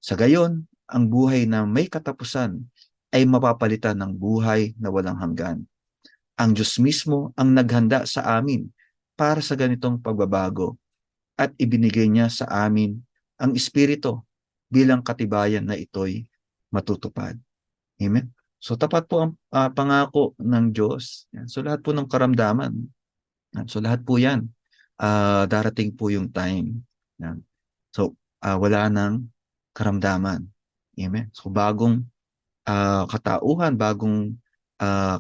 Sa gayon, ang buhay na may katapusan ay mapapalitan ng buhay na walang hanggan. Ang Diyos mismo ang naghanda sa amin para sa ganitong pagbabago at ibinigay niya sa amin ang Espiritu bilang katibayan na ito'y matutupad. Amen? So tapat po ang pangako ng Diyos. Yan. So lahat po ng karamdaman. Yan. So lahat po yan. Darating po yung time. Yan. So wala nang karamdaman. Amen? So bagong katauhan, bagong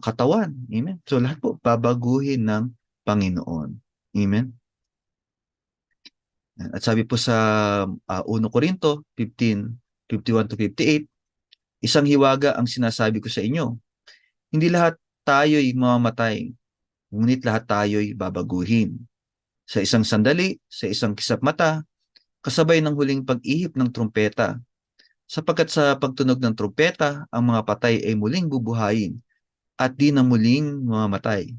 katawan. Amen? So lahat po babaguhin ng Panginoon. Amen? At sabi po sa 1 Corinto 15:51-58, isang hiwaga ang sinasabi ko sa inyo. Hindi lahat tayo'y mamamatay, ngunit lahat tayo'y babaguhin. Sa isang sandali, sa isang kisap mata, kasabay ng huling pag-ihip ng trumpeta. Sapagkat sa pagtunog ng trumpeta, ang mga patay ay muling bubuhayin at di na muling mamamatay.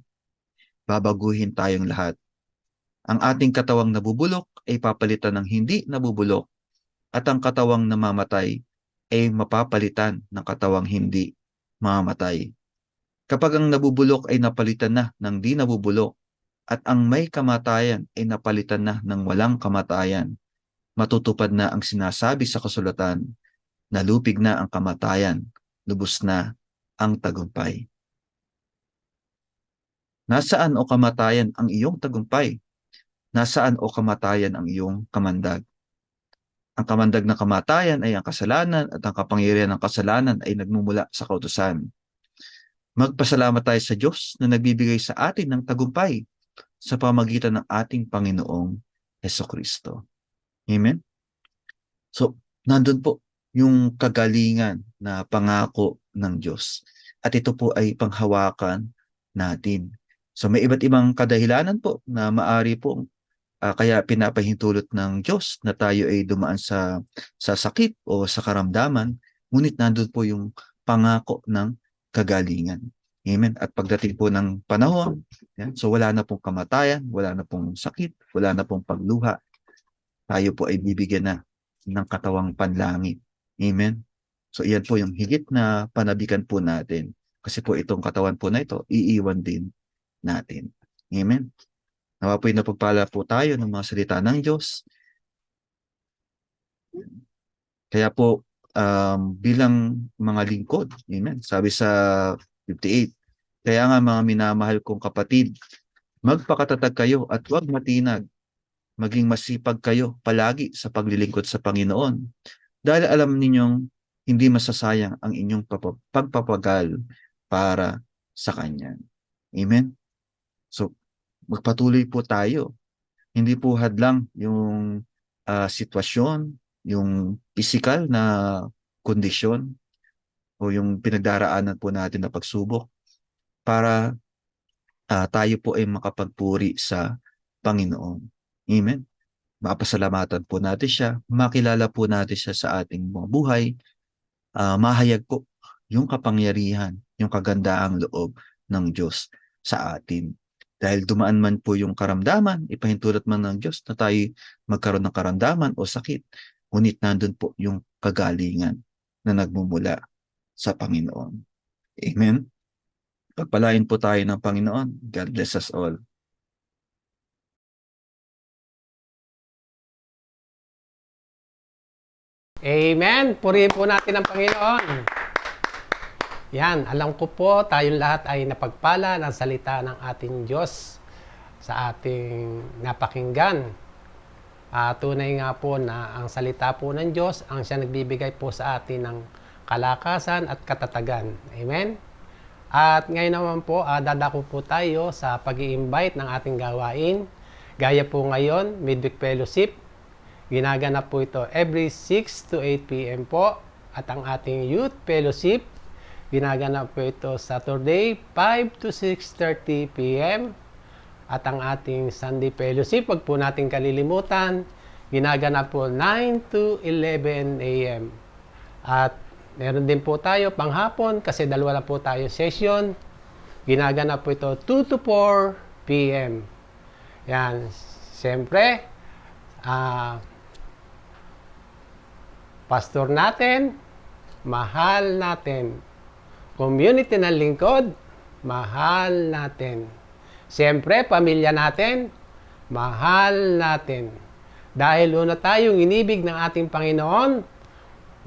Babaguhin tayong lahat. Ang ating katawang nabubulok ay papalitan ng hindi nabubulok at ang katawang namamatay ay mapapalitan ng katawang hindi mamamatay. Kapag ang nabubulok ay napalitan na ng di nabubulok at ang may kamatayan ay napalitan na ng walang kamatayan, matutupad na ang sinasabi sa kasulatan, nalupig na ang kamatayan, lubos na ang tagumpay. Nasaan o kamatayan ang iyong tagumpay? Nasaan o kamatayan ang iyong kamandag? Ang kamandag ng kamatayan ay ang kasalanan at ang kapangyarihan ng kasalanan ay nagmumula sa kautusan. Magpasalamat tayo sa Diyos na nagbibigay sa atin ng tagumpay sa pamagitan ng ating Panginoong Hesukristo. Amen? So, nandun po yung kagalingan na pangako ng Diyos. At ito po ay panghawakan natin. So, may iba't ibang kadahilanan po na maari po kaya pinapahintulot ng Diyos na tayo ay dumaan sa sakit o sa karamdaman, ngunit nandun po yung pangako ng kagalingan. Amen? At pagdating po ng panahon, yan, so wala na pong kamatayan, wala na pong sakit, wala na pong pagluha. Tayo po ay bibigyan na ng katawang panlangit. Amen? So iyan po yung higit na panabikan po natin. Kasi po itong katawan po na ito, iiwan din natin. Amen? Nawa po yung napagpala po tayo ng mga salita ng Diyos. Kaya po, bilang mga lingkod, amen, sabi sa 58, kaya nga mga minamahal kong kapatid, magpakatatag kayo at huwag matinag. Maging masipag kayo palagi sa paglilingkod sa Panginoon. Dahil alam ninyong hindi masasayang ang inyong pagpapagal para sa Kanya. Amen? So, magpatuloy po tayo. Hindi po hadlang yung sitwasyon, yung physical na kondisyon o yung pinagdaraanan po natin na pagsubok para tayo po ay makapagpuri sa Panginoon. Amen? Mapasalamatan po natin siya, makilala po natin siya sa ating mga buhay, mahayag po yung kapangyarihan, yung kagandaang loob ng Diyos sa atin. Dahil dumaan man po yung karamdaman, ipahintulot man ng Diyos na tayo magkaroon ng karamdaman o sakit, ngunit nandun po yung kagalingan na nagmumula sa Panginoon. Amen? Pagpalain po tayo ng Panginoon. God bless us all. Amen. Purihin po natin ang Panginoon. Yan, alam ko po tayong lahat ay napagpala ng salita ng ating Diyos sa ating napakinggan. Tunay nga po na ang salita po ng Diyos ang siya nagbibigay po sa atin ng kalakasan at katatagan. Amen? At ngayon naman po, dadako po tayo sa pag-i-invite ng ating gawain. Gaya po ngayon, Midweek Fellowship. Ginaganap po ito every 6 to 8 p.m. po. At ang ating Youth Fellowship, ginaganap po ito Saturday, 5 to 6:30 p.m. At ang ating Sunday Fellowship, wag po natin kalilimutan, ginaganap po 9 to 11 a.m. At meron din po tayo panghapon kasi dalawa na po tayo session. Ginaganap po ito 2 to 4 p.m. Yan. Siyempre, pastor natin, mahal natin. Community ng lingkod, mahal natin. Siyempre, pamilya natin, mahal natin. Dahil una tayong inibig ng ating Panginoon,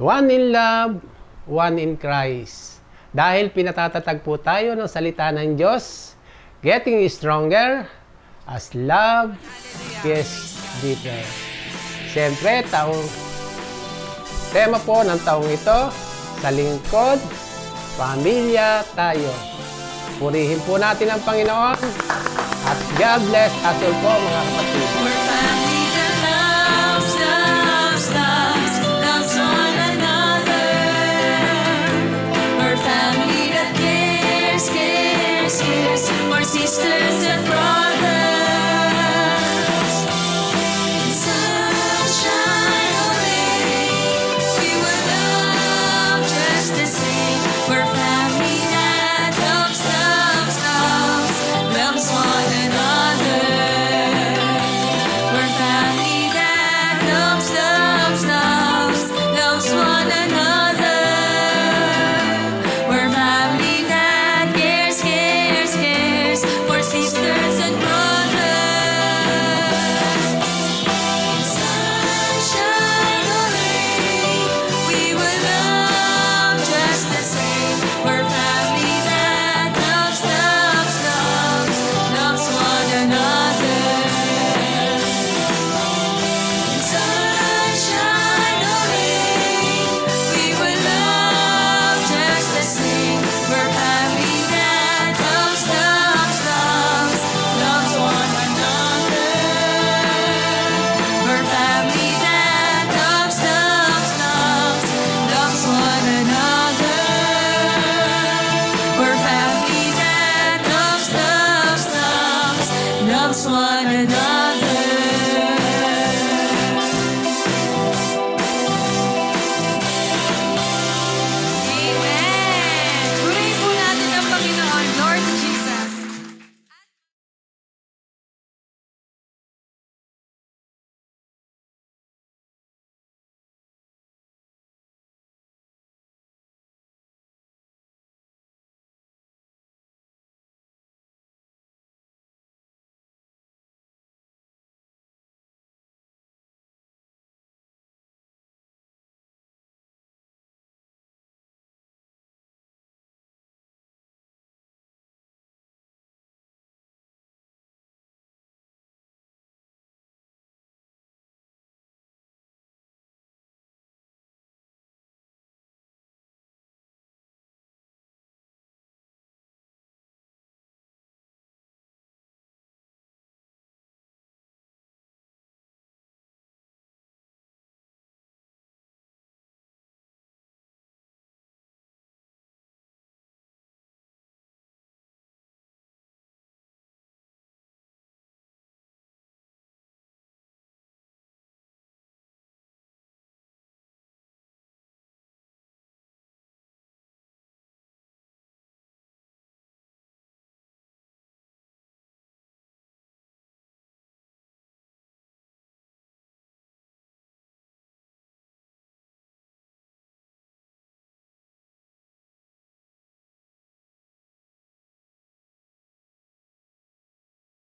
one in love, one in Christ. Dahil pinatatatag po tayo ng salita ng Diyos, getting stronger as love gets deeper. Siyempre, tema po ng taong ito, sa lingkod pamilya tayo. Purihin po natin ang Panginoon at God bless us all po mga kapatid. We're family.